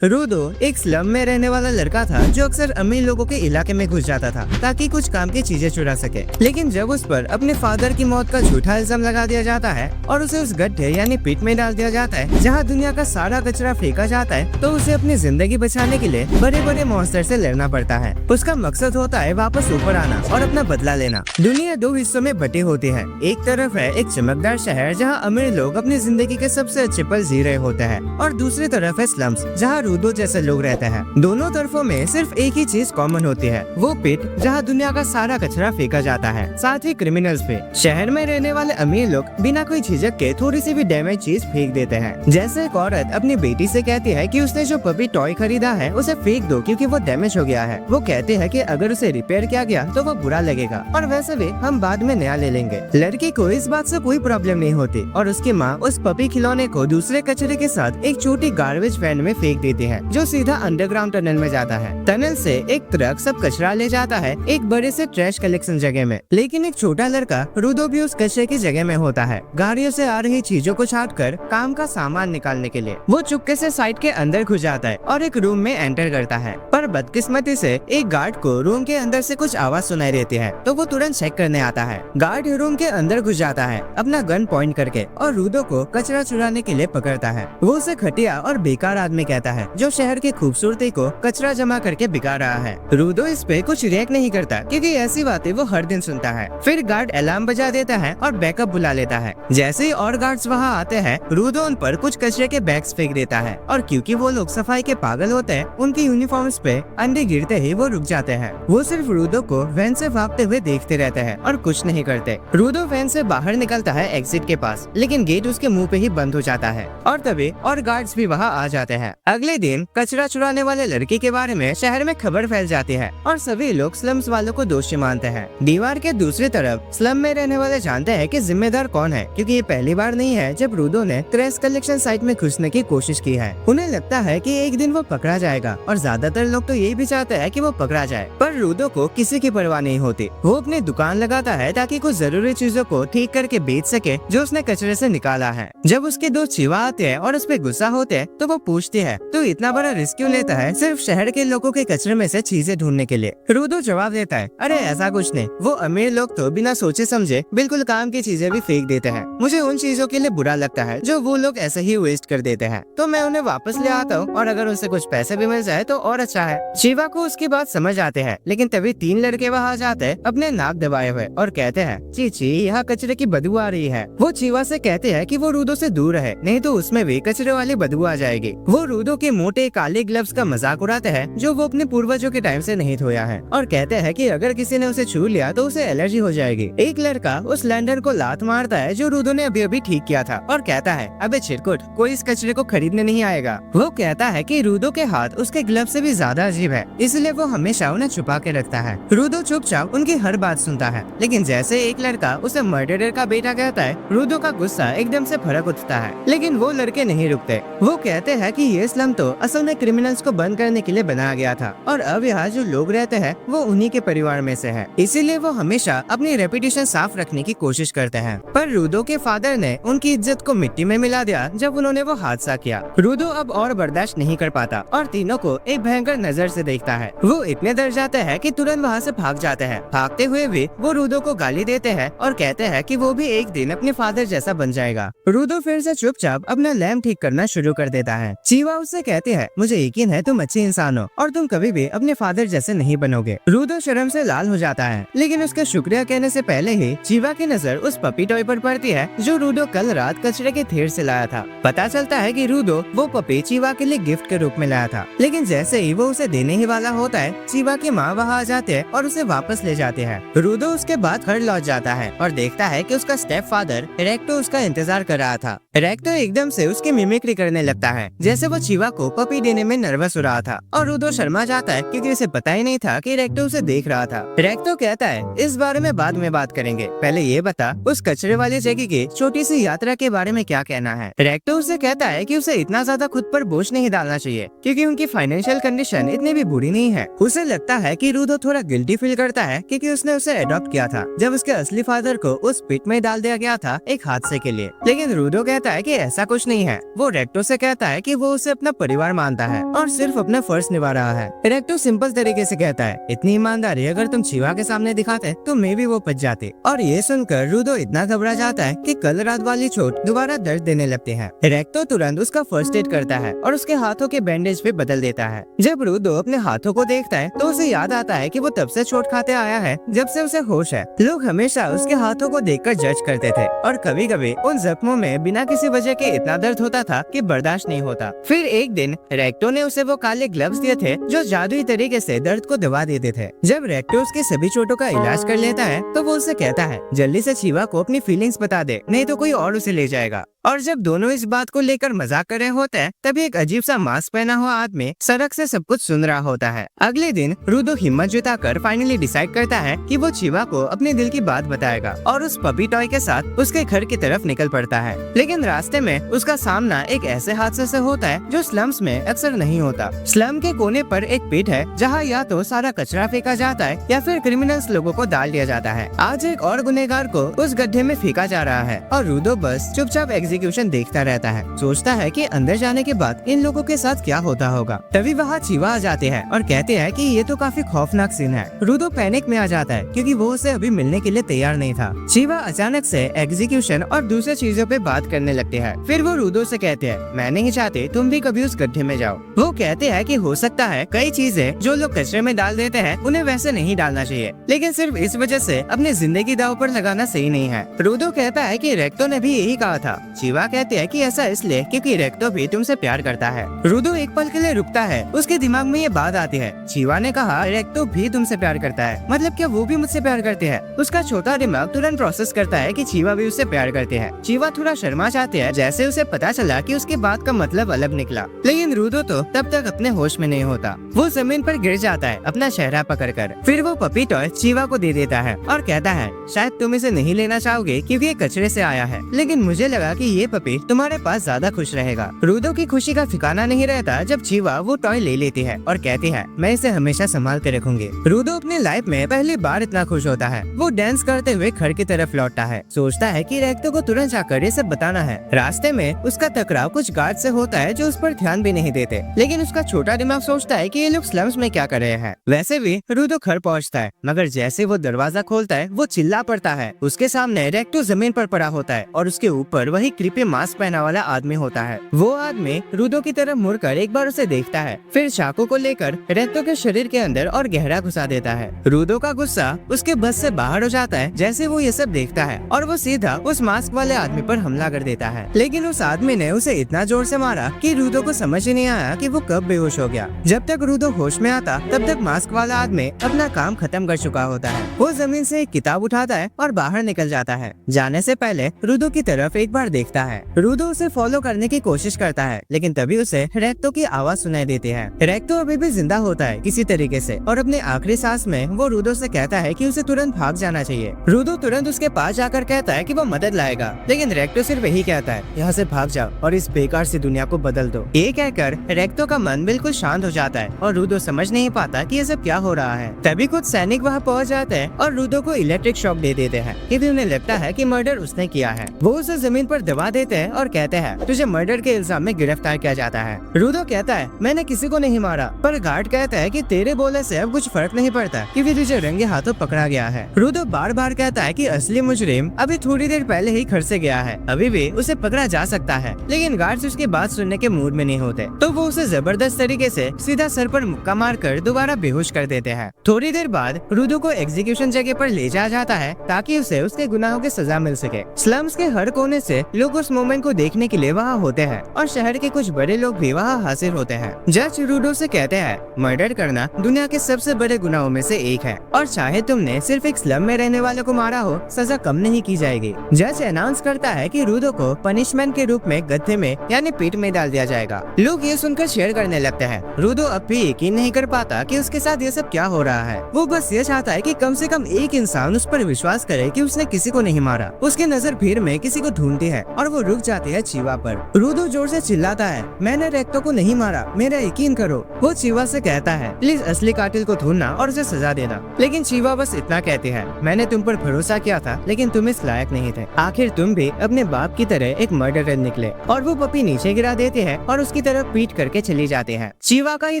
रूदो एक स्लम में रहने वाला लड़का था जो अक्सर अमीर लोगों के इलाके में घुस जाता था ताकि कुछ काम की चीजें चुरा सके। लेकिन जब उस पर अपने फादर की मौत का झूठा इल्जाम लगा दिया जाता है और उसे उस गड्ढे यानी पिट में डाल दिया जाता है जहां दुनिया का सारा कचरा फेंका जाता है, तो उसे अपनी जिंदगी बचाने के लिए बड़े बड़े मॉन्स्टर से लड़ना पड़ता है। उसका मकसद होता है वापस ऊपर आना और अपना बदला लेना। दुनिया दो हिस्सों में बटी होती है। एक तरफ है एक चमकदार शहर जहाँ अमीर लोग अपनी जिंदगी के सबसे अच्छे पल जी रहे होते हैं, और दूसरी तरफ है स्लम्स जहाँ रूदो जैसे लोग रहते हैं। दोनों तरफों में सिर्फ एक ही चीज कॉमन होती है, वो पिट जहाँ दुनिया का सारा कचरा फेंका जाता है, साथ ही क्रिमिनल्स पे। शहर में रहने वाले अमीर लोग बिना कोई झिझक के थोड़ी सी भी डैमेज चीज फेंक देते हैं। जैसे एक औरत अपनी बेटी से कहती है कि उसने जो पपी टॉय खरीदा है उसे फेंक दो क्योंकि वो डैमेज हो गया है। वो कहते हैं कि अगर उसे रिपेयर किया गया तो वो बुरा लगेगा और वैसे भी हम बाद में नया ले लेंगे। लड़की को इस बात से कोई प्रॉब्लम नहीं होती और उसकी माँ उस पपी खिलौने को दूसरे कचरे के साथ एक छोटी गार्बेज वैन में फेंक देती है जो सीधा अंडरग्राउंड टनल में जाता है। टनल से एक ट्रक सब कचरा ले जाता है एक बड़े से ट्रैश कलेक्शन जगह में। लेकिन एक छोटा लड़का रूदो भी उस कचरे की जगह में होता है, गाड़ियों से आ रही चीजों को छांटकर काम का सामान निकालने के लिए। वो चुपके से साइड के अंदर घुस जाता है और एक रूम में एंटर करता है, पर बदकिस्मती से एक गार्ड को रूम के अंदर से कुछ आवाज सुनाई देती है, तो वो तुरंत चेक करने आता है। गार्ड रूम के अंदर घुस जाता है अपना गन पॉइंट करके और रूदो को कचरा चुराने के लिए पकड़ता है। वो उसे घटिया और बेकार आदमी कहता है जो शहर की खूबसूरती को कचरा जमा करके बिगा रहा है। रूदो इस पे कुछ रिएक्ट नहीं करता क्योंकि ऐसी बातें वो हर दिन सुनता है। फिर गार्ड अलार्म बजा देता है और बैकअप बुला लेता है। जैसे ही और गार्ड्स वहाँ आते हैं, रूदो उन पर कुछ कचरे के बैग्स फेंक देता है और क्योंकि वो लोग सफाई के पागल होते हैं, उनकी यूनिफॉर्म्स पे अंडे गिरते ही वो रुक जाते हैं। वो सिर्फ रूदो को वैन से भागते हुए देखते रहते हैं और कुछ नहीं करते। रूदो वैन से बाहर निकलता है एग्जिट के पास, लेकिन गेट उसके मुंह पे ही बंद हो जाता है और तभी और गार्ड्स भी वहाँ आ जाते हैं। अगले दिन कचरा चुराने वाले लड़के के बारे में शहर में खबर फैल जाती है और सभी लोग स्लम्स वालों को दोषी मानते हैं। दीवार के दूसरी तरफ स्लम में रहने वाले जानते हैं कि जिम्मेदार कौन है, क्योंकि ये पहली बार नहीं है जब रूदो ने ट्रैश कलेक्शन साइट में घुसने की कोशिश की है। उन्हें लगता है कि एक दिन वो पकड़ा जाएगा और ज्यादातर लोग तो यही भी चाहते हैं कि वो पकड़ा जाए, पर रूदो को किसी की परवाह नहीं होती। वो अपनी दुकान लगाता है ताकि कुछ जरूरी चीजों को ठीक करके बेच सके जो उसने कचरे से निकाला है। जब उसके दो चीवा आते हैं और उस पर गुस्सा होते हैं तो वो पूछती है तो इतना बड़ा रिस्क क्यों लेता है सिर्फ शहर के लोगों के कचरे में से चीजें ढूंढने के लिए। रूदो जवाब देता है, अरे ऐसा कुछ नहीं, वो अमीर लोग तो बिना सोचे समझे बिल्कुल काम की चीजें भी फेंक देते हैं। मुझे उन चीजों के लिए बुरा लगता है जो वो लोग ऐसे ही वेस्ट कर देते हैं, तो मैं उन्हें वापस ले आता हूँ और अगर उनसे कुछ पैसे भी मिल जाए तो और अच्छा है। शिवा को उसकी बात समझ आते हैं, लेकिन तभी तीन लड़के वहाँ आ जाते हैं अपने नाक दबाए हुए और कहते हैं, चीची यहाँ कचरे की बदबू आ रही है। वो शिवा से कहते हैं कि वो रूदो से दूर रहे, नहीं तो उसमें भी कचरे वाली बदबू आ जाएगी। वो रूदो के मोटे काले ग्लव्स का मजाक उड़ाते हैं जो वो अपने पूर्वजों के टाइम से नहीं धोया है और कहते हैं कि अगर किसी ने उसे छू लिया तो उसे एलर्जी हो जाएगी। एक लड़का उस लैंडर को लात मारता है जो रूदो ने अभी अभी ठीक किया था और कहता है, अबे चिरकुट, कोई इस कचरे को खरीदने नहीं आएगा। वो कहता है कि रूदो के हाथ उसके ग्लव से भी ज्यादा अजीब है, इसलिए वो हमेशा उन्हें छुपा के रखता है। रूदो चुपचाप उनकी हर बात सुनता है, लेकिन जैसे एक लड़का उसे मर्डरर का बेटा कहता है, रूदो का गुस्सा एकदम से भड़क उठता है। लेकिन वो लड़के नहीं रुकते। वो कहते हैं कि ये स्लम तो असल में क्रिमिनल्स को बंद करने के लिए बनाया गया था और अब यहाँ जो लोग रहते हैं वो उन्हीं के परिवार में से है, इसीलिए वो हमेशा अपनी रेपुटेशन साफ रखने की कोशिश करते हैं। पर रूदो के फादर ने उनकी इज्जत को मिट्टी में मिला दिया जब उन्होंने वो हादसा किया। रूदो अब और बर्दाश्त नहीं कर पाता और तीनों को एक भयंकर नजर से देखता है। वो इतने डर जाते हैं कि तुरंत वहाँ से भाग जाते हैं। भागते हुए भी वो रूदो को गाली देते हैं और कहते हैं कि वो भी एक दिन अपने फादर जैसा बन जाएगा। रूदो फिर से चुपचाप अपना लैम्प ठीक करना शुरू कर देता है। चीवा उससे कहते हैं, मुझे यकीन है तुम अच्छे इंसान हो और तुम कभी भी अपने फादर जैसे नहीं बनोगे। रूदो शर्म से लाल हो जाता है, लेकिन उसके शुक्रिया कहने से पहले ही चीवा की नजर उस पपी टॉय पर पड़ती है जो रूदो कल रात कचरे के ढेर से लाया था। पता चलता है कि रूदो वो पपी चीवा के लिए गिफ्ट के रूप में लाया था, लेकिन जैसे ही वो उसे देने ही वाला होता है, चीवा की माँ वहाँ आ जाते हैं और उसे वापस ले जाते हैं। रूदो उसके बाद घर लौट जाता है और देखता है कि उसका स्टेप फादर रेक्टो उसका इंतजार कर रहा था। रेक्टो एकदम से उसकी मिमिक्री करने लगता है जैसे वो चीवा को पपी देने में नर्वस हो रहा था और रूदो शर्मा जाता है क्योंकि उसे पता ही नहीं था कि रेक्टो उसे देख रहा था। रेक्टो कहता है, इस बारे में बाद में बात करेंगे, पहले ये बता उस कचरे वाली जगह की छोटी सी यात्रा के बारे में क्या कहना है। रेक्टो उसे कहता है कि उसे इतना ज्यादा खुद पर बोझ नहीं डालना चाहिए क्योंकि उनकी फाइनेंशियल कंडीशन इतनी भी बुरी नहीं है। उसे लगता है कि रूदो थोड़ा गिल्टी फील करता है क्योंकि उसने उसे अडॉप्ट किया था जब उसके असली फादर को उस पिट में डाल दिया गया था एक हादसे के लिए। लेकिन रूदो कहता है कि ऐसा कुछ नहीं है। वो रेक्टो से कहता है कि वो उसे अपना परिवार मानता है और सिर्फ अपना फर्ज निभा रहा है। रेक्टो सिंपल तरीके से कहता है, इतनी ईमानदारी अगर तुम चीवा के सामने दिखाते तो मैं भी वो बच जाती। और ये सुनकर रूडो इतना घबरा जाता है कि कल रात वाली चोट दोबारा दर्द देने लगती है। रेक्टो तुरंत उसका फर्स्ट एड करता है और उसके हाथों के बैंडेज भी बदल देता है। जब रूडो अपने हाथों को देखता है तो उसे याद आता है कि वो तब से चोट खाते आया है जब से उसे होश है। लोग हमेशा उसके हाथों को देखकर जज करते थे और कभी कभी उन जख्मों में बिना किसी वजह के इतना दर्द होता था कि बर्दाश्त नहीं होता। फिर एक दिन रेक्टो ने उसे वो काले ग्लव्स दिए थे जो जादुई तरीके से दर्द को दबा देते थे। जब रेक्टो उसके सभी चोटों का इलाज कर लेता है तो वो उसे कहता है, जल्दी से चीवा को अपनी फीलिंग्स बता दे, नहीं तो कोई और उसे ले जाएगा। और जब दोनों इस बात को लेकर मजाक कर रहे होते हैं तभी एक अजीब सा मास्क पहना हुआ आदमी सड़क से सब कुछ सुन रहा होता है। अगले दिन रूडो हिम्मत जुटाकर फाइनली डिसाइड करता है कि वो चीवा को अपने दिल की बात बताएगा और उस पपी टॉय के साथ उसके घर की तरफ निकल पड़ता है। लेकिन रास्ते में उसका सामना एक ऐसे हादसे से होता है जो स्लम्स में अक्सर नहीं होता। स्लम के कोने पर एक पिट है जहाँ या तो सारा कचरा फेंका जाता है या फिर क्रिमिनल्स लोगों को डाल दिया जाता है। आज एक और गुनहगार को उस गड्ढे में फेंका जा रहा है और रूडो बस चुपचाप एग्जीक्यूशन देखता रहता है। सोचता है कि अंदर जाने के बाद इन लोगों के साथ क्या होता होगा। तभी वहाँ चीवा आ जाते हैं और कहते हैं कि ये तो काफी खौफनाक सीन है। रूडो पैनिक में आ जाता है क्योंकि वो उसे अभी मिलने के लिए तैयार नहीं था। चीवा अचानक से एग्जीक्यूशन और दूसरे चीजों पे बात करने लगते हैं। फिर वो रूडो से कहते हैं, मैं नहीं चाहते तुम भी कभी उस गड्ढे में जाओ। वो कहते हैं कि हो सकता है कई चीजें जो लोग कचरे में डाल देते हैं उन्हें वैसे नहीं डालना चाहिए, लेकिन सिर्फ इस वजह से अपनी जिंदगी दांव पर लगाना सही नहीं है। रूडो कहता है कि रेक्टो ने भी यही कहा था। चीवा कहते हैं कि ऐसा इसलिए क्योंकि रेक्टो भी तुमसे प्यार करता है। रूडो एक पल के लिए रुकता है, उसके दिमाग में ये बात आती है, चीवा ने कहा रेक्टो भी तुमसे प्यार करता है, मतलब क्या वो भी मुझसे प्यार करते हैं? उसका छोटा दिमाग तुरंत प्रोसेस करता है कि चीवा भी उससे प्यार करते हैं। चीवा थोड़ा शर्मा जाते हैं जैसे उसे पता चला कि उसकी बात का मतलब अलग निकला। लेकिन रूडो तो तब तक अपने होश में नहीं होता। वो जमीन पर गिर जाता है अपना चेहरा पकड़कर। फिर वो पपी टॉय चीवा को दे देता है और कहता है, शायद तुम इसे नहीं लेना चाहोगे क्योंकि ये कचरे से आया है, लेकिन मुझे लगा कि ये पपी तुम्हारे पास ज्यादा खुश रहेगा। रूडो की खुशी का ठिकाना नहीं रहता जब चीवा वो टॉय ले लेती है और कहती है, मैं इसे हमेशा संभाल के रखूंगी। रूडो अपनी लाइफ में पहली बार इतना खुश होता है। वो डांस करते हुए घर की तरफ लौटता है। सोचता है कि रेक्टो को तुरंत जाकर ये सब बताना है। रास्ते में उसका टकराव कुछ गार्ड से होता है जो उस पर ध्यान भी नहीं देते, लेकिन उसका छोटा दिमाग सोचता है कि ये लोग स्लम्स में क्या कर रहे हैं। वैसे भी रूडो घर पहुंचता है, मगर जैसे वो दरवाजा खोलता है वो चिल्ला पड़ता है। उसके सामने रेक्टो जमीन पर पड़ा होता है और उसके ऊपर वही क्रीपी मास्क पहना वाला आदमी होता है। वो आदमी रूडो की तरफ मुड़कर एक बार उसे देखता है, फिर चाकू को लेकर रेक्टो के शरीर के अंदर और गहरा घुसा देता है। रूडो का गुस्सा उसके बस से बाहर हो जाता है जैसे वो ये सब देखता है और वो सीधा उस मास्क वाले आदमी पर हमला कर देता है। लेकिन उस आदमी ने उसे इतना जोर से मारा कि रूडो को समझ ही नहीं आया कि वो कब बेहोश हो गया। जब तक रूडो होश में आता तब तक मास्क वाला आदमी अपना काम खत्म कर चुका होता है। वो जमीन से एक किताब उठाता है और बाहर निकल जाता है। जाने से पहले रूडो की तरफ एक बार देखता है। रूडो उसे फॉलो करने की कोशिश करता है, लेकिन तभी उसे रेक्टो की आवाज सुनाई देती है। रेक्टो अभी भी जिंदा होता है किसी तरीके से और अपने आखिरी सांस में वो रूडो से कहता है कि उसे तुरंत भाग जाना चाहिए। रूडो तुरंत उसके पास जाकर कहता है कि वो मदद लाएगा, लेकिन रेक्टो सिर्फ यही कहता है, यहाँ से भाग जाओ और इस बेकार सी दुनिया को बदल दो। ये कहकर रेक्टो का मन बिल्कुल शांत हो जाता है और रूडो समझ नहीं पाता कि ये सब क्या हो रहा है। तभी कुछ सैनिक वहाँ पहुँच जाते हैं और रूडो को इलेक्ट्रिक शॉक दे देते हैं, क्योंकि उन्हें लगता है कि मर्डर उसने किया है। वो उसे जमीन पर दबा देते हैं और कहते हैं, तुझे मर्डर के इल्जाम में गिरफ्तार किया जाता है। रूडो कहता है, मैंने किसी को नहीं मारा, पर गार्ड कहता है कि तेरे बोले से अब कुछ फर्क नहीं पड़ता क्योंकि तुझे रंगे हाथों पकड़ा गया है। रूडो बार बार कहता है कि असली मुजरिम अभी थोड़ी देर पहले ही घर से गया है, अभी भी उसे पकड़ा जा सकता है, लेकिन गार्ड्स उसकी बात सुनने के मूड में नहीं होते, तो वो उसे जबरदस्त तरीके से सीधा सर पर मुक्का मारकर दोबारा बेहोश कर देते हैं। थोड़ी देर बाद रूडो को एग्जीक्यूशन जगह पर ले जाया जाता है ताकि उसे उसके गुनाहों की सजा मिल सके। स्लम्स के हर कोने से लोग उस मोमेंट को देखने के लिए वहाँ होते हैं और शहर के कुछ बड़े लोग भी वहाँ हाजिर होते हैं। जज रूडो से कहते हैं, मर्डर करना दुनिया के सबसे बड़े गुनाहों में से एक है और चाहे तुमने सिर्फ एक स्लम में रहने वालों को मारा हो, सजा कम नहीं की जाएगी। जज अनाउंस करता है कि रूडो को पनिशमेंट के रूप में गड्ढे में यानी पिट में डाल दिया जाएगा। लोग ये सुनकर शेयर करने लगते हैं। रूडो अब भी यकीन नहीं कर पाता कि उसके साथ ये सब क्या हो रहा है। वो बस ये चाहता है कि कम से कम एक इंसान उस पर विश्वास करे कि उसने किसी को नहीं मारा। उसकी नजर भीड़ में किसी को ढूंढती है और वो रुक जाते हैं चीवा पर। रूडो जोर से चिल्लाता है, मैंने रेक्टो को नहीं मारा, मेरा यकीन करो। वो चीवा से कहता है, प्लीज असली कातिल को ढूंढना और उसे सजा देना। लेकिन चीवा बस इतना कहते हैं, मैंने तुम पर भरोसा किया था लेकिन तुम इस लायक नहीं थे। आखिर तुम भी अपने बाप की तरह एक मर्डरर निकले। और वो पपी नीचे गिरा देते हैं और उसकी तरफ पीट करके चली जाते हैं। चीवा का ये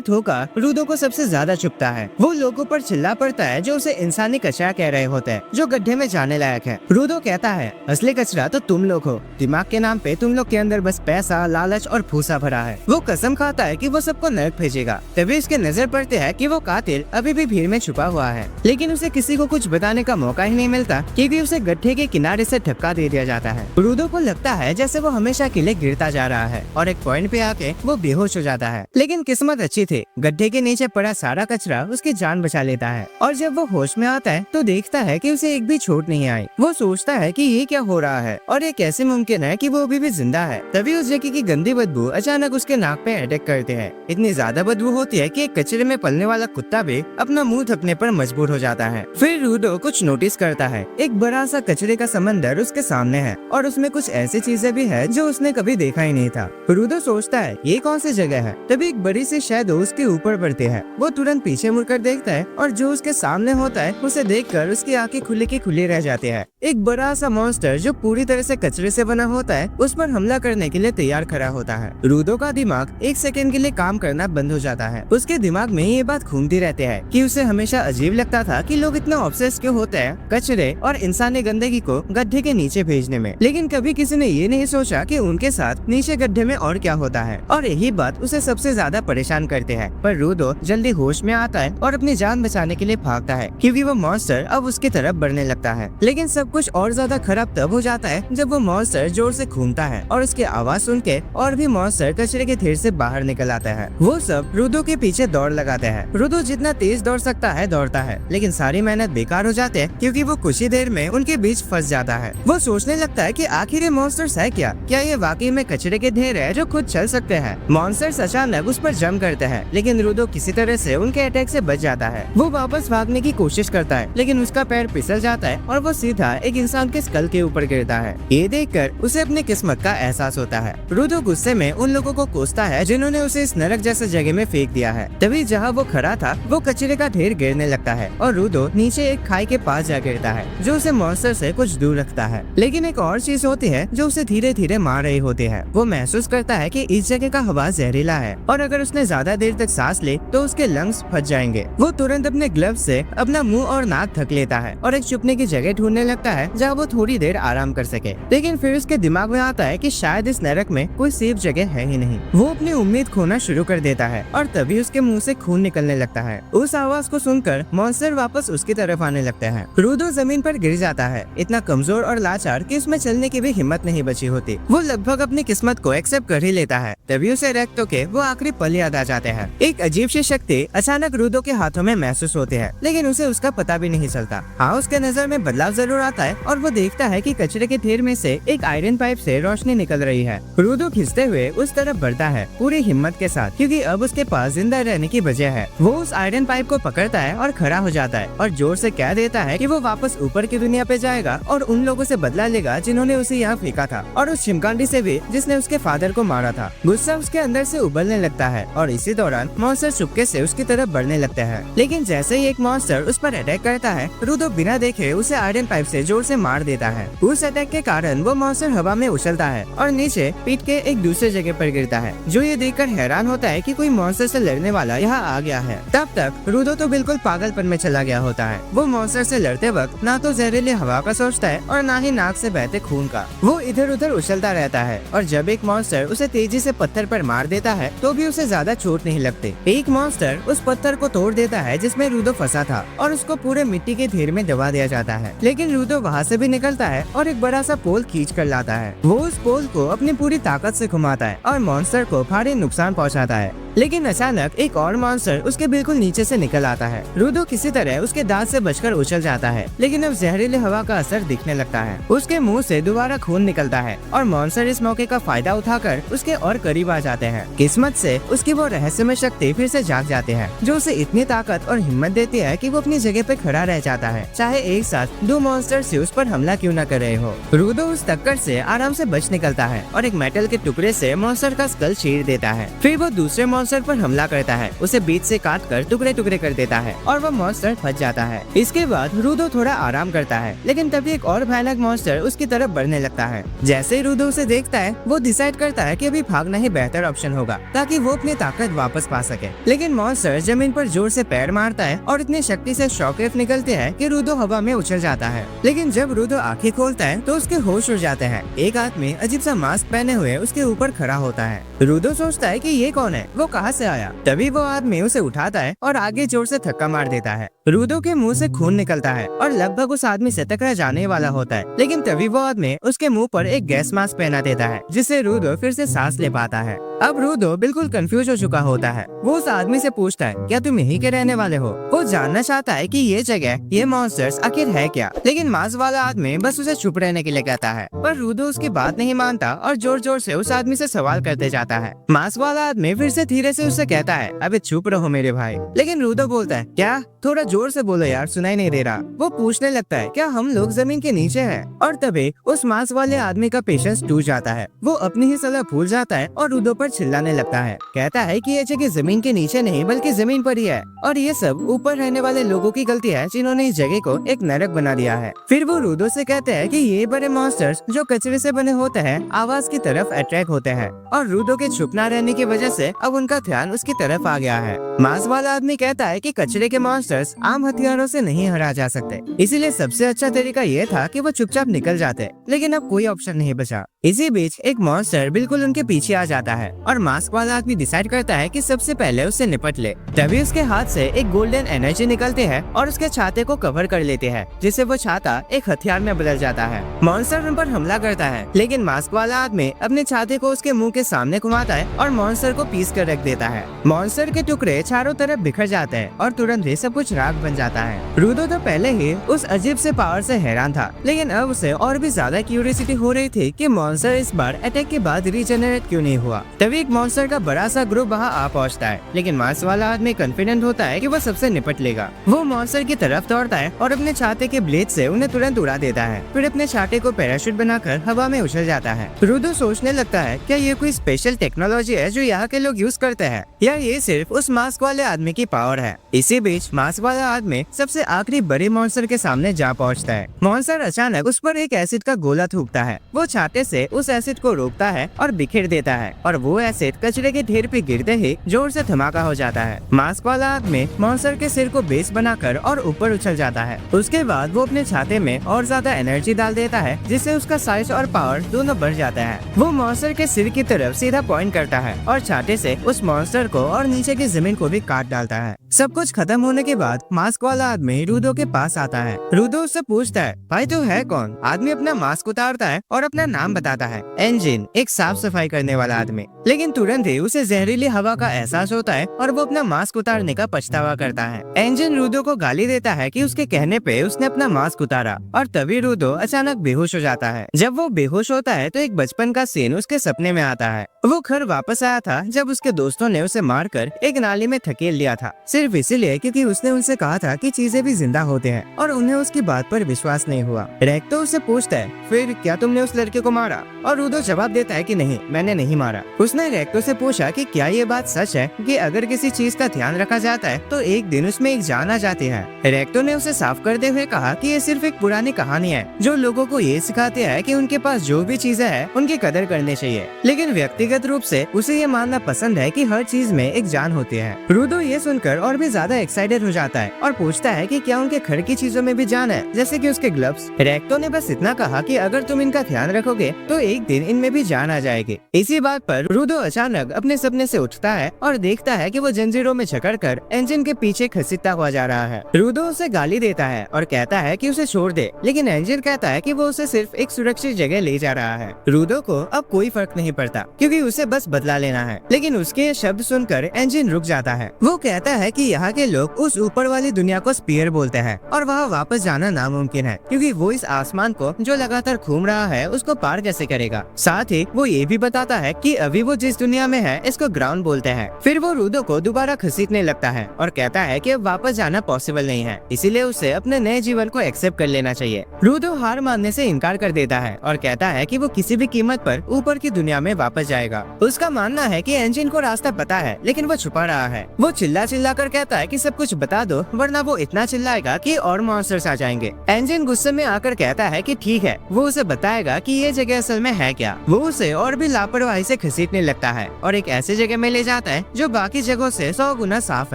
धोखा रूडो को सबसे ज्यादा चुभता है। वो लोगों पर चिल्ला पड़ता है जो उसे इंसानी कचरा कह रहे होते हैं, जो गड्ढे में जाने लायक है। रूडो कहता है, असली कचरा तो तुम लोग हो। दिमाग के नाम पे तुम लोग के अंदर बस पैसा, लालच और भूसा भरा है। वो कसम खाता है कि वो सबको नरक भेजेगा। तभी इसके नजर पड़ते है कि वो कातिल अभी भी भीड़ में छुपा हुआ है, लेकिन उसे किसी को कुछ बताने का मौका ही नहीं मिलता क्योंकि उसे गड्ढे के किनारे से धक्का दे दिया जाता है। रूडो को लगता है जैसे वो हमेशा के लिए गिरता जा रहा है और एक पॉइंट पे आके वो बेहोश हो जाता है। लेकिन किस्मत अच्छी थी, गड्ढे के नीचे पड़ा सारा कचरा उसकी जान बचा लेता है। और जब वो होश में आता है तो देखता है कि उसे एक भी चोट नहीं आई। वो सोचता है कि ये क्या हो रहा है और ये कैसे मुमकिन है कि वो अभी भी जिंदा है। तभी उस जगह की गंदी बदबू अचानक उसके नाक पे अटैक करते हैं। इतनी ज्यादा बदबू होती है कि एक कचरे में पलने वाला कुत्ता भी अपना मुंह ढकने पर मजबूर हो जाता है। फिर रूडो कुछ नोटिस करता है, एक बड़ा सा कचरे का समंदर उसके सामने है और उसमें कुछ ऐसी चीजें भी है जो उसने कभी देखा ही नहीं था। रूडो सोचता है ये कौन सी जगह है। तभी एक बड़ी सी शैडो उसके ऊपर पड़ती है। वो तुरंत पीछे मुड़कर देखता है और जो उसके सामने होता है उसे देखकर उसकी आंखें खुली की खुली रह जाती है। एक बड़ा सा मॉन्स्टर जो पूरी तरह से कचरे से बना होता है उस पर हमला करने के लिए तैयार खड़ा होता है। रूडो का दिमाग एक सेकंड के लिए काम करना बंद हो जाता है। उसके दिमाग में ये बात घूमती रहती है कि उसे हमेशा अजीब लगता था कि लोग इतना ऑब्सेस क्यों होते हैं कचरे और इंसानी गंदगी को गड्ढे के नीचे भेजने में। लेकिन कभी किसी ने ये नहीं सोचा कि उनके साथ नीचे गड्ढे में और क्या होता है, और यही बात उसे सबसे ज्यादा परेशान करते हैं। पर रूडो जल्दी होश में आता है और अपनी जान बचाने के लिए भागता है क्योंकि वो मॉन्स्टर अब उसकी तरफ बढ़ने लगता है। लेकिन सब कुछ और ज्यादा खराब तब हो जाता है जब वो मॉन्स्टर जोर से घूमता है और उसकी आवाज सुन के और भी मॉन्स्टर कचरे के ढेर से बाहर निकल आता है। वो सब रूडो के पीछे दौड़ लगाते हैं। रूडो जितना तेज दौड़ सकता है दौड़ता है, लेकिन सारी मेहनत बेकार हो जाती है क्योंकि वो कुछ ही देर में उनके बीच फंस जाता है। वो सोचने लगता है कि आखिर ये मॉन्स्टर्स है क्या ये वाकई में कचरे के ढेर है जो खुद चल सकते हैं। मॉन्स्टर्स अचानक उस पर जंप करते हैं, लेकिन रूडो किसी तरह से उनके अटैक से बच जाता है। वो वापस भागने की कोशिश करता है, लेकिन उसका पैर फिसल जाता है और वो सीधा एक इंसान के स्कल के ऊपर गिरता है। ये देखकर उसे अपनी किस्मत का एहसास होता है। रूडो गुस्से में उन लोगों को कोसता है जिन्होंने उसे इस नरक जैसे जगह में फेंक दिया है। तभी जहाँ वो खड़ा था वो कचरे का ढेर गिरने लगता है और रूडो नीचे एक खाई के पास जा गिरता है जो उसे मॉन्स्टर से कुछ दूर रखता है। लेकिन एक और चीज होती है जो उसे धीरे धीरे मार रही होती है। वो महसूस करता है कि इस जगह का हवा जहरीला है और अगर उसने ज्यादा देर तक सांस ले तो उसके लंग्स फट जाएंगे। वो तुरंत अपने ग्लव्स से अपना मुंह और नाक ढक लेता है और एक छुपने की जगह ढूंढने लगता है जहाँ वो थोड़ी देर आराम कर सके। लेकिन फिर उसके दिमाग में आता है कि शायद इस नरक में कोई सेफ जगह है ही नहीं। वो अपनी उम्मीद खोना शुरू कर देता है और तभी उसके मुंह से खून निकलने लगता है। उस आवाज को सुनकर मॉन्स्टर वापस उसकी तरफ आने लगता है। रूडो जमीन पर गिर जाता है, इतना कमजोर और लाचार कि उसमें चलने की भी हिम्मत नहीं बची होती। वो लगभग अपनी किस्मत को एक्सेप्ट कर ही लेता है। तभी उसे रेक्टो के वो आखिरी पल याद आ जाते हैं। एक अजीब सी शक्ति अचानक रूडो के हाथों में महसूस होती है, लेकिन उसे उसका पता भी नहीं चलता। हाँ, उसके नजर में बदलाव जरूर आता है और वो देखता है कि कचरे के ढेर में से एक आयरन पाइप से रोशनी निकल रही है। रूडो खिंचते हुए उस तरफ बढ़ता है पूरी हिम्मत के साथ, क्योंकि अब उसके पास जिंदा रहने की वजह है। वो उस आयरन पाइप को पकड़ता है और खड़ा हो जाता है और जोर से कह देता है कि वो वापस ऊपर की दुनिया पे जाएगा और उन लोगों से बदला लेगा जिन्होंने उसे यहाँ फेंका था, और उस चिमकांडी से भी जिसने उसके फादर को मारा था। गुस्सा उसके अंदर से उबलने लगता है और इसी दौरान मॉन्स्टर चुपके से उसकी तरफ बढ़ने लगता है। लेकिन जैसे ही एक मॉन्स्टर उस पर अटैक करता है, रूडो बिना देखे उसे आयरन पाइप से जोर से मार देता है। उस अटैक के कारण वो मॉन्स्टर हवा में उछलता है और नीचे पीट के एक दूसरे जगह पर गिरता है, जो ये देखकर हैरान होता है कि कोई मॉन्स्टर से लड़ने वाला यहाँ आ गया है। तब तक रूडो तो बिल्कुल पागलपन में चला गया होता है। वो मॉन्स्टर से लड़ते वक्त ना तो जहरीली हवा का सोचता है और ना ही नाक से बहते खून का। वो इधर उधर उछलता रहता है और जब एक मॉन्स्टर उसे तेजी से पत्थर पर मार देता है तो भी उसे ज्यादा चोट नहीं लगती। एक मॉन्स्टर उस पत्थर को तोड़ देता है जिसमें रूडो फंसा था और उसको पूरे मिट्टी के ढेर में दबा दिया जाता है। लेकिन रूडो वहाँ से भी निकलता है और एक बड़ा सा पोल खींच कर लाता है। वो उस पोल को अपनी पूरी ताकत से घुमाता है और मॉन्स्टर को भारी नुकसान पहुँचाता है। लेकिन अचानक एक और मॉन्स्टर उसके बिल्कुल नीचे से निकल आता है। रूडो किसी तरह उसके दांत से बचकर उछल जाता है, लेकिन अब जहरीले हवा का असर दिखने लगता है। उसके मुंह से दोबारा खून निकलता है और मॉन्स्टर इस मौके का फायदा उठाकर उसके और करीब आ जाते हैं। किस्मत से उसकी वो रहस्यमय शक्ति फिर से जाग जाती है, जो उसे इतनी ताकत और हिम्मत देती है कि वो अपनी जगह पे खड़ा रह जाता है, चाहे एक साथ दो मॉन्स्टर से उस पर हमला क्यों न कर रहे हो। रूडो उस टक्कर से आराम से बच निकलता है और एक मेटल के टुकड़े से मॉन्स्टर का स्कल चीर देता है। फिर वो दूसरे मॉन्स्टर पर हमला करता है, उसे बीच से काट कर टुकड़े टुकड़े कर देता है और वो मॉन्स्टर फंस जाता है। इसके बाद रूडो थोड़ा आराम करता है, लेकिन तभी एक और भयानक मॉन्स्टर उसकी तरफ बढ़ने लगता है। जैसे ही रूडो उसे देखता है, वो डिसाइड करता है कि अभी भागना ही बेहतर ऑप्शन होगा, ताकि वो अपनी ताकत वापस पा सके। लेकिन मॉन्स्टर जमीन पर जोर से पैर मारता है और इतनी शक्ति से शॉकवेव निकलते हैं कि रूडो हवा में उछल जाता है। लेकिन जब रूडो आंखें खोलता है तो उसके होश उड़ जाते हैं। एक आदमी अजीब सा मास्क पहने हुए उसके ऊपर खड़ा होता है। रूडो सोचता है कि ये कौन है, वो कहाँ से आया। तभी वो आदमी उसे उठाता है और आगे जोर से धक्का मार देता है। रूडो के मुंह से खून निकलता है और लगभग उस आदमी से टकरा जाने वाला होता है, लेकिन तभी वो आदमी उसके मुंह पर एक गैस मास्क पहना देता है, जिससे रूडो फिर से सांस ले पाता है। अब रूडो बिल्कुल कंफ्यूज हो चुका होता है। वो उस आदमी से पूछता है, क्या तुम यहीं के रहने वाले हो? वो जानना चाहता है कि ये जगह, ये मॉन्स्टर्स आखिर है क्या, लेकिन मास्क वाला आदमी बस उसे चुप रहने के लिए कहता है। पर रूडो उसकी बात नहीं मानता और जोर जोर से उस आदमी से सवाल करते जाता है। मास्क वाला आदमी फिर से धीरे से उससे कहता है, अबे चुप रहो मेरे भाई। लेकिन रूडो बोलता है, क्या? थोड़ा जोर से बोलो यार, सुनाई नहीं दे रहा। वो पूछने लगता है, क्या हम लोग जमीन के नीचे हैं? और तभी उस मास्क वाले आदमी का पेशेंस टूट जाता है। वो अपनी ही सलाह भूल जाता है और रूडो पर चिल्लाने लगता है। कहता है कि ये जगह जमीन के नीचे नहीं बल्कि जमीन पर ही है, और ये सब ऊपर रहने वाले लोगों की गलती है, जिन्होंने इस जगह को एक नरक बना दिया है। फिर वो रूडो से कहते हैं कि ये बड़े मॉन्स्टर्स जो कचरे से बने होते हैं, आवाज की तरफ अट्रैक्ट होते हैं, और रूडो के छुप ना रहने की वजह से अब उनका ध्यान उसकी तरफ आ गया है। मास्क वाला आदमी कहता है कि कचरे के मॉन्स्टर्स आम हथियारों से नहीं हरा जा सकते, इसीलिए सबसे अच्छा तरीका ये था कि वो चुपचाप निकल जाते, लेकिन अब कोई ऑप्शन नहीं बचा। इसी बीच एक मॉन्स्टर बिल्कुल उनके पीछे आ जाता है और मास्क वाला आदमी डिसाइड करता है कि सबसे पहले उससे निपट ले। तभी उसके हाथ से एक गोल्डन एनर्जी निकलती है और उसके छाते को कवर कर लेती है, जिससे वो छाता एक हथियार में बदल जाता है। मॉन्स्टर उन पर हमला करता है, लेकिन मास्क वाला आदमी अपने छाते को उसके मुंह के सामने घुमाता है और मॉन्स्टर को पीस कर रख देता है। मॉन्स्टर के टुकड़े चारों तरफ बिखर जाते हैं और तुरंत ही सब कुछ राख बन जाता है। रूडो तो पहले ही उस अजीब से पावर से हैरान था, लेकिन अब उसे और भी ज्यादा क्यूरियोसिटी हो रही थी कि मॉन्स्टर इस बार अटैक के बाद रीजनरेट क्यों नहीं हुआ। तभी एक मॉन्स्टर का बड़ा सा ग्रुप वहाँ आ पहुँचता है, लेकिन मास्क वाला आदमी कॉन्फिडेंट होता है कि वो सबसे निपट लेगा। वो मॉन्स्टर की तरफ दौड़ता है और अपने छाते के ब्लेड से उन्हें तुरंत उड़ा देता है, फिर अपने छाते को पैराशूट बनाकर हवा में उछल जाता है। रूडो सोचने लगता है, क्या ये कोई स्पेशल टेक्नोलॉजी है जो यहाँ के लोग यूज करते हैं, या ये सिर्फ उस मास्क वाले आदमी की पावर है। इसी बीच मास्क वाला आदमी सबसे आखिरी बड़े मॉन्स्टर के सामने जा पहुँचता है। मॉन्स्टर अचानक उस पर एक एसिड का गोला थूकता है। वो छाते से उस एसिड को रोकता है और बिखेर देता है, और वो एसिड कचरे के ढेर पे गिरते ही जोर से धमाका हो जाता है। मास्क वाला आदमी मॉन्स्टर के सिर को बेस बनाकर और ऊपर उछल जाता है। उसके बाद वो अपने छाते में और ज्यादा एनर्जी डाल देता है, जिससे उसका साइज और पावर दोनों बढ़ जाता है। वो मॉन्स्टर के सिर की तरफ सीधा पॉइंट करता है और छाते से उस मॉन्स्टर को और नीचे की जमीन को भी काट डालता है। सब कुछ खत्म होने के बाद मास्क वाला आदमी रूडो के पास आता है। रूडो उससे पूछता है, भाई तू है कौन? आदमी अपना मास्क उतारता है और अपना नाम बताता है, एंजिन, एक साफ सफाई करने वाला आदमी। लेकिन तुरंत ही उसे जहरीली हवा का एहसास होता है और वो अपना मास्क उतारने का पछतावा करता है। एंजिन रूडो को गाली देता है कि उसके कहने पे उसने अपना मास्क उतारा, और तभी रूडो अचानक बेहोश हो जाता है। जब वो बेहोश होता है तो एक बचपन का सीन उसके सपने में आता है। वो घर वापस आया था जब उसके दोस्तों ने उसे मारकर एक नाली में धकेल लिया था, सिर्फ इसीलिए क्योंकि उसने उनसे कहा था कि चीजें भी जिंदा होते हैं, और उन्हें उसकी बात पर विश्वास नहीं हुआ। रेक्टो उससे पूछता है, फिर क्या तुमने उस लड़के को मारा? और रूडो जवाब देता है कि नहीं, मैंने नहीं मारा। उसने रेक्टो से पूछा कि क्या ये बात सच है कि अगर किसी चीज का ध्यान रखा जाता है तो एक दिन उसमें एक जान आ जाती है। रेक्टो ने उसे साफ करते हुए कहा कि ये सिर्फ एक पुरानी कहानी है जो लोगों को ये सिखाती है कि उनके पास जो भी चीजें हैं उनकी कदर करनी चाहिए, लेकिन व्यक्तिगत रूप से उसे ये मानना पसंद है कि हर चीज में एक जान होती है। रूडो ये सुनकर और भी ज्यादा एक्साइटेड हो जाता है और पूछता है कि क्या उनके घर की चीजों में भी जान है, जैसे कि उसके ग्लव्स। रेक्टो ने बस इतना कहा कि अगर तुम इनका ध्यान रखोगे तो एक दिन इनमें भी जान आ जाएगी। इसी बात पर रूडो अचानक अपने सपने से उठता है और देखता है कि वो जंजीरों में जकड़कर इंजन के पीछे घसीटता हुआ जा रहा है। रूडो उसे गाली देता है और कहता है कि उसे छोड़ दे, लेकिन इंजन कहता है कि वो उसे सिर्फ एक सुरक्षित जगह ले जा रहा है। रूडो को अब कोई फर्क नहीं पड़ता क्योंकि उसे बस बदला लेना है, लेकिन उसके ये शब्द सुनकर इंजन रुक जाता है। वो कहता है कि यहाँ के लोग उस ऊपर वाली दुनिया को स्पीयर बोलते हैं और वहाँ वापस जाना नामुमकिन है क्योंकि वो इस आसमान को जो लगातार घूम रहा है उसको पार कैसे करेगा। साथ ही वो ये भी बताता है कि अभी वो जिस दुनिया में है इसको ग्राउंड बोलते हैं। फिर वो रूडो को दोबारा घसीटने लगता है और कहता है कि अब वापस जाना पॉसिबल नहीं है, इसीलिए उसे अपने नए जीवन को एक्सेप्ट कर लेना चाहिए। रूडो हार मानने से इनकार कर देता है और कहता है कि वो किसी भी कीमत पर ऊपर की दुनिया में वापस जाएगा। उसका मानना है कि इंजन को रास्ता पता है लेकिन वो छुपा रहा है। वो चिल्ला चिल्ला कर कहता है कि सब कुछ बता दो वरना वो इतना चिल्लाएगा कि और मॉन्स्टर्स आ जाएंगे। इंजन गुस्से में आकर कहता है कि ठीक है, वो उसे बताएगा कि ये जगह असल में है क्या। वो उसे और भी लापरवाही से घसीटने लगता है और एक ऐसी जगह में ले जाता है जो बाकी जगहों से 100 गुना साफ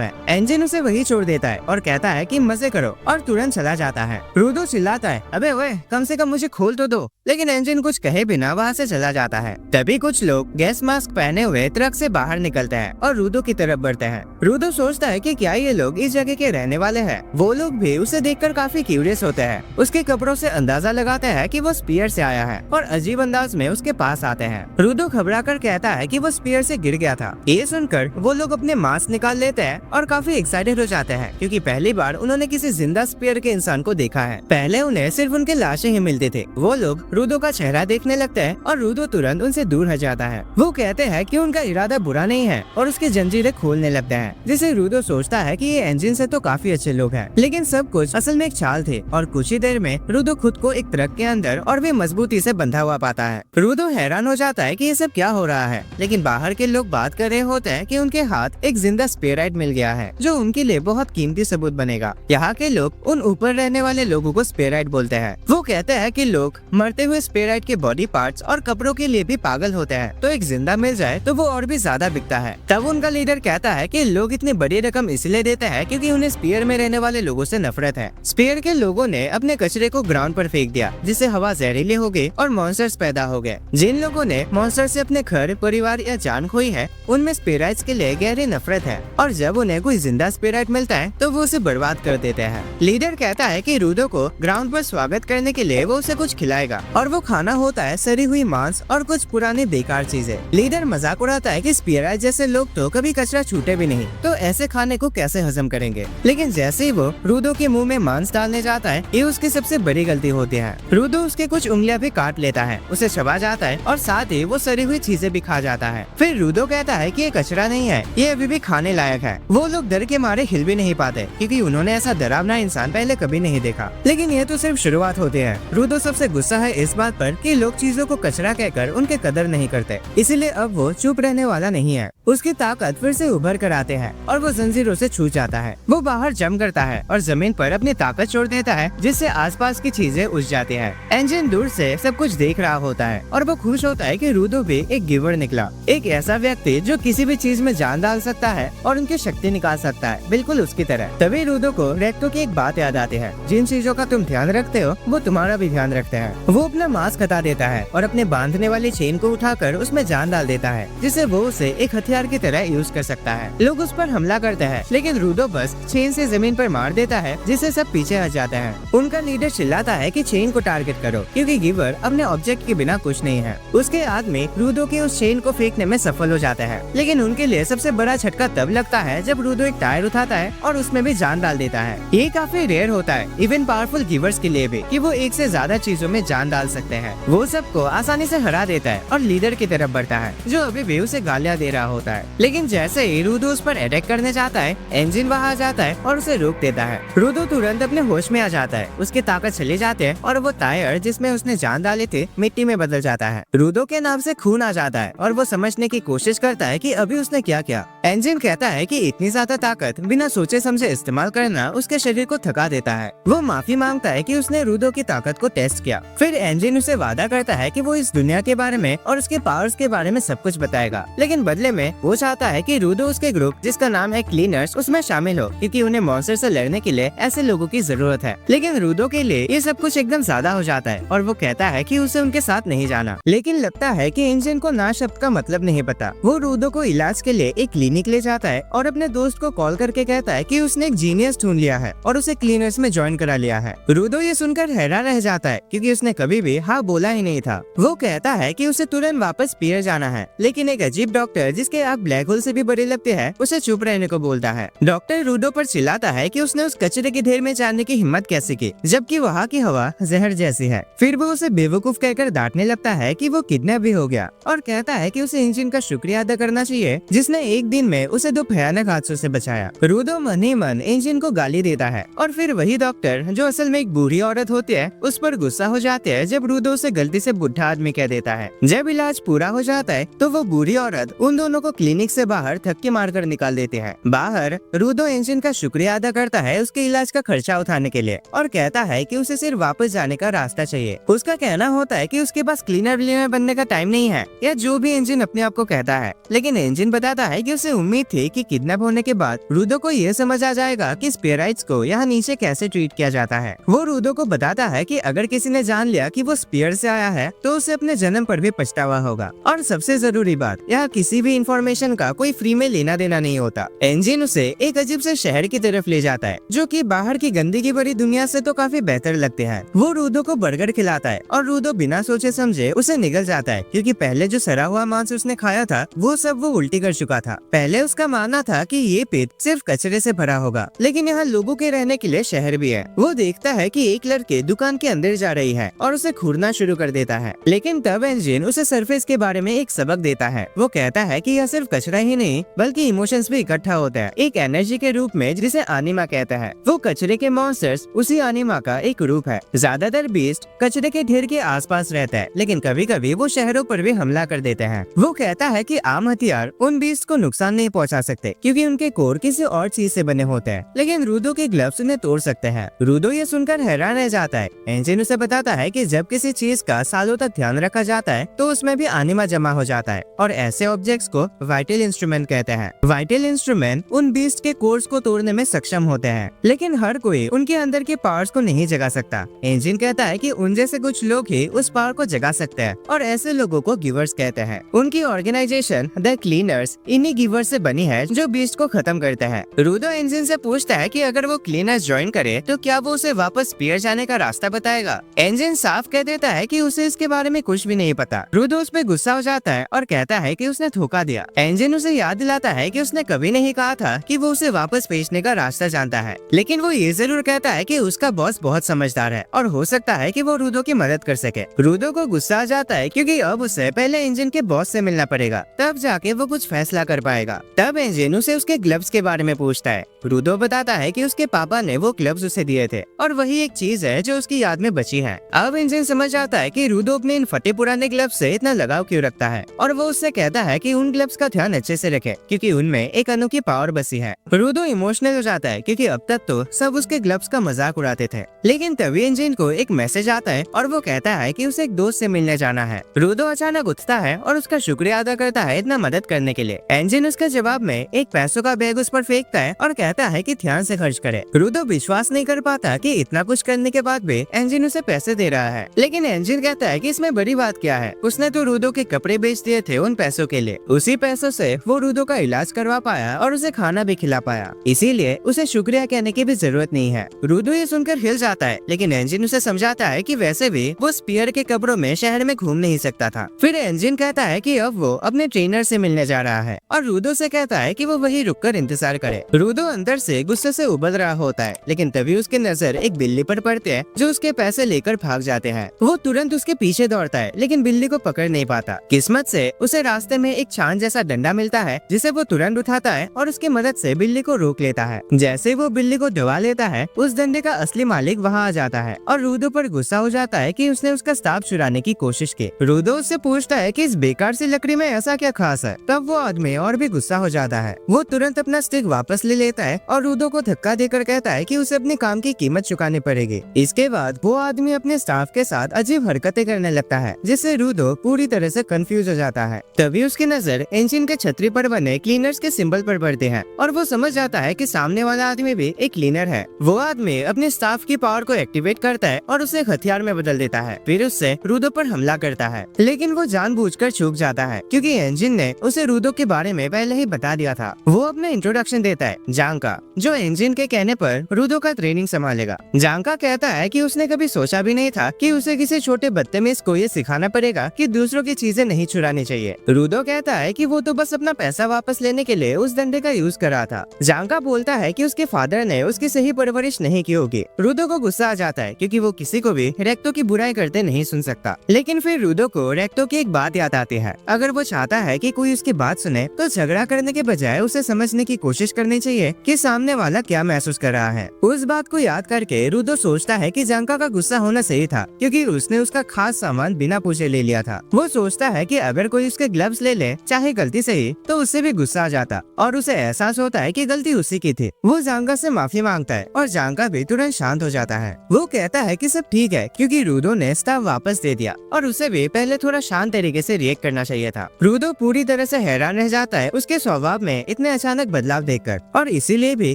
है। इंजन उसे वही छोड़ देता है और कहता है कि मजे करो और तुरंत चला जाता है। रूडो चिल्लाता है, अबे ओए कम से कम मुझे खोल तो दो, लेकिन इंजन कुछ कहे बिना वहाँ से चला जाता है। तभी कुछ लोग गैस मास्क पहने हुए ट्रक से बाहर निकलते हैं और रूडो की तरफ बढ़ते हैं। रूडो सोचता है कि क्या ये लोग इस जगह के रहने वाले हैं। वो लोग भी उसे देखकर काफी क्यूरियस होते हैं। उसके कपड़ों से अंदाजा लगाते हैं कि वो स्पीयर से आया है और अजीब अंदाज में उसके पास आते हैं। रूडो घबराकर कहता है कि वो स्पीयर से गिर गया था। ये सुनकर वो लोग अपने मास्क निकाल लेते हैं और काफी एक्साइटेड हो जाते हैं क्योंकि पहली बार उन्होंने किसी जिंदा स्पीयर के इंसान को देखा है। पहले उन्हें सिर्फ उनके लाशें ही मिलती थी। वो लोग रूडो का चेहरा देखने लगते हैं और रूडो तुरंत उनसे दूर हट जाता है। वो कहते हैं कि उनका इरादा बुरा नहीं है और उसकी जंजीरें खोलने लगते हैं, जिसे रूडो सोचता है कि ये इंजन से तो काफी अच्छे लोग हैं, लेकिन सब कुछ असल में एक चाल थी। और कुछ ही देर में रूडो खुद को एक ट्रक के अंदर और भी मजबूती से बंधा हुआ पाता है। रूडो हैरान हो जाता है कि ये सब क्या हो रहा है, लेकिन बाहर के लोग बात कर रहे होते हैं कि उनके हाथ एक जिंदा स्पेराइट मिल गया है जो उनके लिए बहुत कीमती सबूत बनेगा। यहाँ के लोग उन ऊपर रहने वाले लोगों को स्पेराइट बोलते हैं। वो कहते हैं कि लोग मरते हुए स्पेराइट के बॉडी पार्ट्स और कपड़ों के लिए भी पागल होते हैं, तो एक जिंदा मिल जाए तो वो और भी ज्यादा बिकता है। तब उनका लीडर कहता है कि लोग इतनी बड़ी रकम इसलिए देते हैं क्योंकि उन्हें स्पीयर में रहने वाले लोगों से नफरत है। स्पीयर के लोगों ने अपने कचरे को ग्राउंड पर फेंक दिया, जिससे हवा जहरीली हो गई और मॉन्स्टर्स पैदा हो गए। जिन लोगों ने मॉन्स्टर से अपने घर, परिवार या जान खोई है, उनमें स्पेराइट्स के लिए गहरी नफरत है और जब उन्हें कोई जिंदा स्पेराइट मिलता है तो वो उसे बर्बाद कर देते हैं। लीडर कहता है कि रूडो को ग्राउंड पर स्वागत करने के लिए वो उसे कुछ खिलाएगा और वो खाना होता है सड़ी हुई मांस और कुछ पुरानी बेकार चीजें। लीडर मजाक उड़ाता है कि स्पेराइट जैसे लोग तो कभी कचरा छूटे भी नहीं, तो ऐसे खाने को कैसे हजम करेंगे। लेकिन जैसे ही वो रूडो के मुंह में मांस डालने जाता है, ये उसकी सबसे बड़ी गलती होती है। रूडो उसके कुछ उंगलियां भी काट लेता है, उसे चबा जाता है और साथ ही वो सड़ी हुई चीजें भी खा जाता है। फिर रूडो कहता है कि ये कचरा नहीं है, ये अभी भी खाने लायक है। वो लोग डर के मारे हिल भी नहीं पाते क्योंकि उन्होंने ऐसा डरावना इंसान पहले कभी नहीं देखा। लेकिन ये तो सिर्फ शुरुआत होती है। रूडो सबसे गुस्सा है इस बात पर कि लोग चीजों को कचरा कहकर उनके कदर नहीं करते, इसीलिए अब वो चुप रहने वाला नहीं है। उसकी ताकत फिर से उभर कर आते हैं और वो जंजीरों से छूट जाता है। वो बाहर जम करता है और जमीन पर अपनी ताकत छोड़ देता है, जिससे आसपास की चीजें उठ जाती हैं। इंजन दूर से सब कुछ देख रहा होता है और वो खुश होता है कि रूडो भी एक गिवर निकला, एक ऐसा व्यक्ति जो किसी भी चीज में जान डाल सकता है और उनकी शक्ति निकाल सकता है, बिल्कुल उसकी तरह। तभी रूडो को रेक्टो की एक बात याद आती है, जिन चीजों का तुम ध्यान रखते हो वो तुम्हारा भी ध्यान रखते हैं। वो अपना मास्क हटा देता है और अपने बांधने वाली चेन को उठाकर उसमें जान डाल देता है, जिससे वो उसे एक हथियार की तरह यूज कर सकता है। लोग उस पर हमला करते हैं, लेकिन रूडो बस चेन से जमीन पर मार देता है, जिससे सब पीछे हट जाते हैं। उनका लीडर चिल्लाता है कि चेन को टारगेट करो क्योंकि गिवर अपने ऑब्जेक्ट के बिना कुछ नहीं है। उसके आदमी रूडो के उस चेन को फेंकने में सफल हो जाते हैं, लेकिन उनके लिए सबसे बड़ा झटका तब लगता है जब रूडो एक टायर उठाता है और उसमें भी जान डाल देता है। ये काफी रेयर होता है इवन पावरफुल गिवर्स के लिए भी, कि वो एक से ज्यादा चीजों में जान डाल सकते हैं। वो सबको आसानी से हरा देता है और लीडर की तरफ बढ़ता है, जो अभी भी उसे गालियां दे रहा होता है। लेकिन जैसे ही रूडो उस पर अटैक करने जाता है, इंजन वहाँ आ जाता है और उसे रोक देता है। रूडो तुरंत अपने होश में आ जाता है, उसकी ताकत चली जाती है और वो टायर जिसमें उसने जान डाली थी मिट्टी में बदल जाता है। रूडो के नाम से खून आ जाता है और वो समझने की कोशिश करता है कि अभी उसने क्या किया। इंजन कहता है कि इतनी ज्यादा ताकत बिना सोचे समझे इस्तेमाल करना उसके शरीर को थका देता है। वो माफी मांगता है कि उसने रूडो की ताकत को टेस्ट किया। फिर इंजन उसे वादा करता है कि वो इस दुनिया के बारे में और उसके पावर्स के बारे में सब कुछ बताएगा, लेकिन बदले में वो चाहता है कि रूडो उसके ग्रुप जिसका नाम है क्लीनर्स उसमें शामिल हो, क्योंकि उन्हें मॉन्स्टर से लड़ने के लिए ऐसे लोगों की जरूरत है। लेकिन रूडो के लिए ये सब कुछ एकदम ज्यादा हो जाता है और वो कहता है कि उसे उनके साथ नहीं जाना। लेकिन लगता है कि एंजिन को ना शब्द का मतलब नहीं पता। वो रूडो को इलाज के लिए एक क्लिनिक ले जाता है और अपने दोस्त को कॉल करके कहता है कि उसने एक जीनियस ढूंढ लिया है और उसे क्लीनर्स में ज्वाइन करा लिया है। रूडो ये सुनकर हैरान रह जाता है क्योंकि उसने कभी भी हाँ बोला ही नहीं था। वो कहता है कि उसे तुरंत वापस पियर जाना है, लेकिन एक अजीब डॉक्टर जिसके आँख ब्लैक होल से भी बड़े लगते हैं उसे चुप रहने को बोलता है। डॉक्टर रूडो पर चिल्लाता है कि उसने उस कचरे के ढेर में जाने की हिम्मत कैसे की, जबकि वहाँ की हवा जहर जैसी है। फिर वो उसे बेवकूफ कहकर डांटने लगता है कि वो किडनैप भी हो गया और कहता है कि उसे इंजन का शुक्रिया अदा करना चाहिए जिसने एक दिन में उसे 2 भयानक हादसों से बचाया। रूडो मन ही मन इंजन को गाली देता है और फिर वही डॉक्टर जो असल में एक बूढ़ी औरत होती है उस पर गुस्सा हो जाते हैं जब रूडो उसे गलती से बुढ़ा आदमी कह देता है। जब इलाज पूरा हो जाता है तो वो बूढ़ी औरत उन दोनों को क्लिनिक से बाहर धक्के मारकर निकाल देते हैं। बाहर रूडो इंजन का शुक्रिया अदा करता है उसके इलाज का खर्चा उठाने के लिए और कहता है कि उसे सिर्फ वापस जाने का रास्ता चाहिए। उसका कहना होता है कि उसके पास क्लीनर विलीनर बनने का टाइम नहीं है या जो भी इंजन अपने आप को कहता है, लेकिन इंजन बताता है कि उसे उम्मीद थी कि किडनैप होने के बाद रूडो को ये समझ आ जाएगा कि स्पियराइट्स को यहाँ नीचे कैसे ट्रीट किया जाता है। वो रूडो को बताता है कि अगर किसी ने जान लिया कि वो स्पियर से आया है तो उसे अपने जन्म पर भी पछतावा होगा। और सबसे जरूरी बात, यहाँ किसी भी इंफॉर्मेशन का कोई फ्री में लेना देना नहीं होता। इंजन उसे एक अजीब से शहर की तरफ ले जाता है जो कि बाहर की गंदगी भरी दुनिया से तो काफी बेहतर लगते हैं। वो रूडो को बर्गर खिलाता है और रूडो बिना सोचे समझे उसे निगल जाता है क्योंकि पहले जो सड़ा हुआ मांस उसने खाया था वो सब वो उल्टी कर चुका था। पहले उसका मानना था कि ये पेट सिर्फ कचरे से भरा होगा, लेकिन यहाँ लोगों के रहने के लिए शहर भी है। वो देखता है कि एक लड़के दुकान के अंदर जा रही है और उसे घूरना शुरू कर देता है, लेकिन तब इंजन उसे सरफेस के बारे में एक सबक देता है। वो कहता है कि यह सिर्फ कचरा ही नहीं बल्कि इमोशंस भी इकट्ठा होता है एक एनर्जी के रूप में जिसे आनिमा कहता है। वो कचरे के मॉन्स्टर्स उसी आनिमा का एक रूप है। ज्यादातर बीस्ट कचरे के ढेर के आसपास रहता है, लेकिन कभी कभी वो शहरों पर भी हमला कर देते हैं। वो कहता है कि आम हथियार उन बीस्ट को नुकसान नहीं पहुंचा सकते क्योंकि उनके कोर किसी और चीज से बने होते हैं, लेकिन रूडो के ग्लव्स उन्हें तोड़ सकते हैं। रूडो ये सुनकर हैरान रह जाता है। इंजन उसे बताता है कि जब किसी चीज का सालों तक ध्यान रखा जाता है तो उसमें भी आनिमा जमा हो जाता है और ऐसे ऑब्जेक्ट्स को वाइटल इंस्ट्रूमेंट कहते हैं। वाइटल इंस्ट्रूमेंट उन बीस्ट के कोर्स को तोड़ने में सक्षम होते हैं, लेकिन हर कोई उनके अंदर के पावर्स को नहीं जगा सकता। इंजन कहता है कि उन जैसे कुछ लोग ही उस पावर को जगा सकते हैं और ऐसे लोगों को गिवर्स कहते हैं। उनकी ऑर्गेनाइजेशन द क्लीनर्स इन्हीं गिवर्स से बनी है जो बीस्ट को खत्म करते हैं। रूडो इंजन से पूछता है कि अगर वो क्लीनर्स ज्वाइन करे तो क्या वो उसे वापस पियर जाने का रास्ता बताएगा। इंजन साफ कह देता है कि उसे इसके बारे में कुछ भी नहीं पता। रूडो उस पे गुस्सा हो जाता है और कहता है कि उसने धोखा दिया। इंजन उसे याद दिलाता है कि उसने कभी नहीं कहा था कि वो उसे वापस भेजने का रास्ता जानता है, लेकिन वो ये जरूर कहता है कि उसका बॉस बहुत समझदार है और हो सकता है कि वो रूडो की मदद कर सके। रूडो को गुस्सा आ जाता है क्योंकि अब उसे पहले इंजन के बॉस से मिलना पड़ेगा, तब जाके वो कुछ फैसला कर पाएगा। तब इंजन उसे उसके ग्लव्स के बारे में पूछता है। रूडो बताता है कि उसके पापा ने वो ग्लव्स उसे दिए थे और वही एक चीज है जो उसकी याद में बची है। अब इंजन समझ जाता है कि रूडो अपने इन फटे पुराने ग्लव्स से इतना लगाव क्यों रखता है और वो उससे कहता है कि उन ग्लव्स का ध्यान अच्छे से रखे क्योंकि उनमें एक अनोखी पावर बसी है। रूडो इमोशनल हो जाता है क्योंकि अब तक तो सब उसके ग्लव्स का मजाक उड़ाते थे, लेकिन तभी इंजन को एक मैसेज आता है और वो कहता है कि उसे एक दोस्त से मिलने जाना है। रूडो अचानक उठता है और उसका शुक्रिया अदा करता है इतना मदद करने के लिए। इंजन उसके जवाब में एक पैसों का बैग उस पर फेंकता है और कहता है कि ध्यान से खर्च करे। रूडो विश्वास नहीं कर पाता कि इतना कुछ करने के बाद भी इंजन उसे पैसे दे रहा है, लेकिन इंजन कहता है कि इसमें बड़ी बात क्या है, उसने तो रूडो के कपड़े बेच दिए थे उन पैसों के लिए। उसी पैसों से वो रूडो का इलाज करवा पाया और उसे खाना भी खिला पाया, इसीलिए उसे शुक्रिया कहने की भी जरूरत नहीं है। रूडो ये सुनकर हिल जाता है, लेकिन इंजन उसे समझाता है कि वैसे भी वो स्पियर के कपड़ों में शहर में घूम नहीं सकता था। फिर इंजन कहता है कि अब वो अपने ट्रेनर से मिलने जा रहा है और रूडो से कहता है कि वो वहीं रुककर इंतजार करे। रूडो अंदर से गुस्से से उबल रहा होता है, लेकिन तभी उसकी नजर एक बिल्ली पर पड़ते हैं जो उसके पैसे लेकर भाग जाते हैं। वो तुरंत उसके पीछे दौड़ता है, लेकिन बिल्ली को पकड़ नहीं पाता। किस्मत से उसे रास्ते में एक छान जैसा डंडा मिलता है जिसे वो तुरंत उठाता है और उसकी मदद से बिल्ली को रोक लेता है। जैसे वो बिल्ली को दबा लेता है, उस डंडे का असली मालिक वहाँ आ जाता है और रूडो पर गुस्सा हो जाता है कि उसने उसका स्टाफ चुराने की कोशिश की। रूडो उससे पूछता है कि इस बेकार सी लकड़ी में ऐसा क्या खास है। तब वो आदमी और भी गुस्सा हो जाता है। वो तुरंत अपना स्टिक वापस ले लेता है है और रूडो को धक्का देकर कहता है कि उसे अपने काम की कीमत चुकानी पड़ेगी। इसके बाद वो आदमी अपने स्टाफ के साथ अजीब हरकतें करने लगता है, जिससे रूडो पूरी तरह से कंफ्यूज हो जाता है। तभी उसकी नजर इंजन के छतरी पर बने क्लीनर्स के सिंबल पर पड़ती है और वो समझ जाता है कि सामने वाला आदमी भी एक क्लीनर है। वो आदमी अपने स्टाफ की पावर को एक्टिवेट करता है और उसे एक हथियार में बदल देता है, फिर उससे रूडो पर हमला करता है। लेकिन वो जानबूझकर चूक जाता है क्योंकि इंजन ने उसे रूडो के बारे में पहले ही बता दिया था। वो अपना इंट्रोडक्शन देता है जांग का, जो इंजन के कहने पर रूडो का ट्रेनिंग संभालेगा। जांग का कहता है कि उसने कभी सोचा भी नहीं था कि उसे किसी छोटे बदतमीज को ये सिखाना पड़ेगा कि दूसरों की चीजें नहीं चुरानी चाहिए। रूडो कहता है कि वो तो बस अपना पैसा वापस लेने के लिए उस डंडे का यूज कर रहा था। जांग का बोलता है कि उसके फादर ने उसकी सही परवरिश नहीं की होगी। रूडो को गुस्सा आ जाता है क्योंकि वो किसी को भी रेक्टो की बुराई करते नहीं सुन सकता। लेकिन फिर रूडो को रेक्टो की एक बात याद आती है, अगर वो चाहता है कि कोई उसकी बात सुने तो झगड़ा करने के बजाय उसे समझने की कोशिश करनी चाहिए कि सामने वाला क्या महसूस कर रहा है। उस बात को याद करके रूडो सोचता है कि जांका का गुस्सा होना सही था क्योंकि उसने उसका खास सामान बिना पूछे ले लिया था। वो सोचता है कि अगर कोई उसके ग्लव्स ले ले, चाहे गलती से ही, तो उससे भी गुस्सा आ जाता और उसे एहसास होता है कि गलती उसी की थी। वो जांका से माफी मांगता है और जांका भी तुरंत शांत हो जाता है। वो कहता है कि सब ठीक है क्योंकि रूडो ने स्टाफ वापस दे दिया और उसे भी पहले थोड़ा शांत तरीके से रिएक्ट करना चाहिए था। रूडो पूरी तरह से हैरान रह जाता है उसके स्वभाव में इतने अचानक बदलाव देखकर, और इसीलिए भी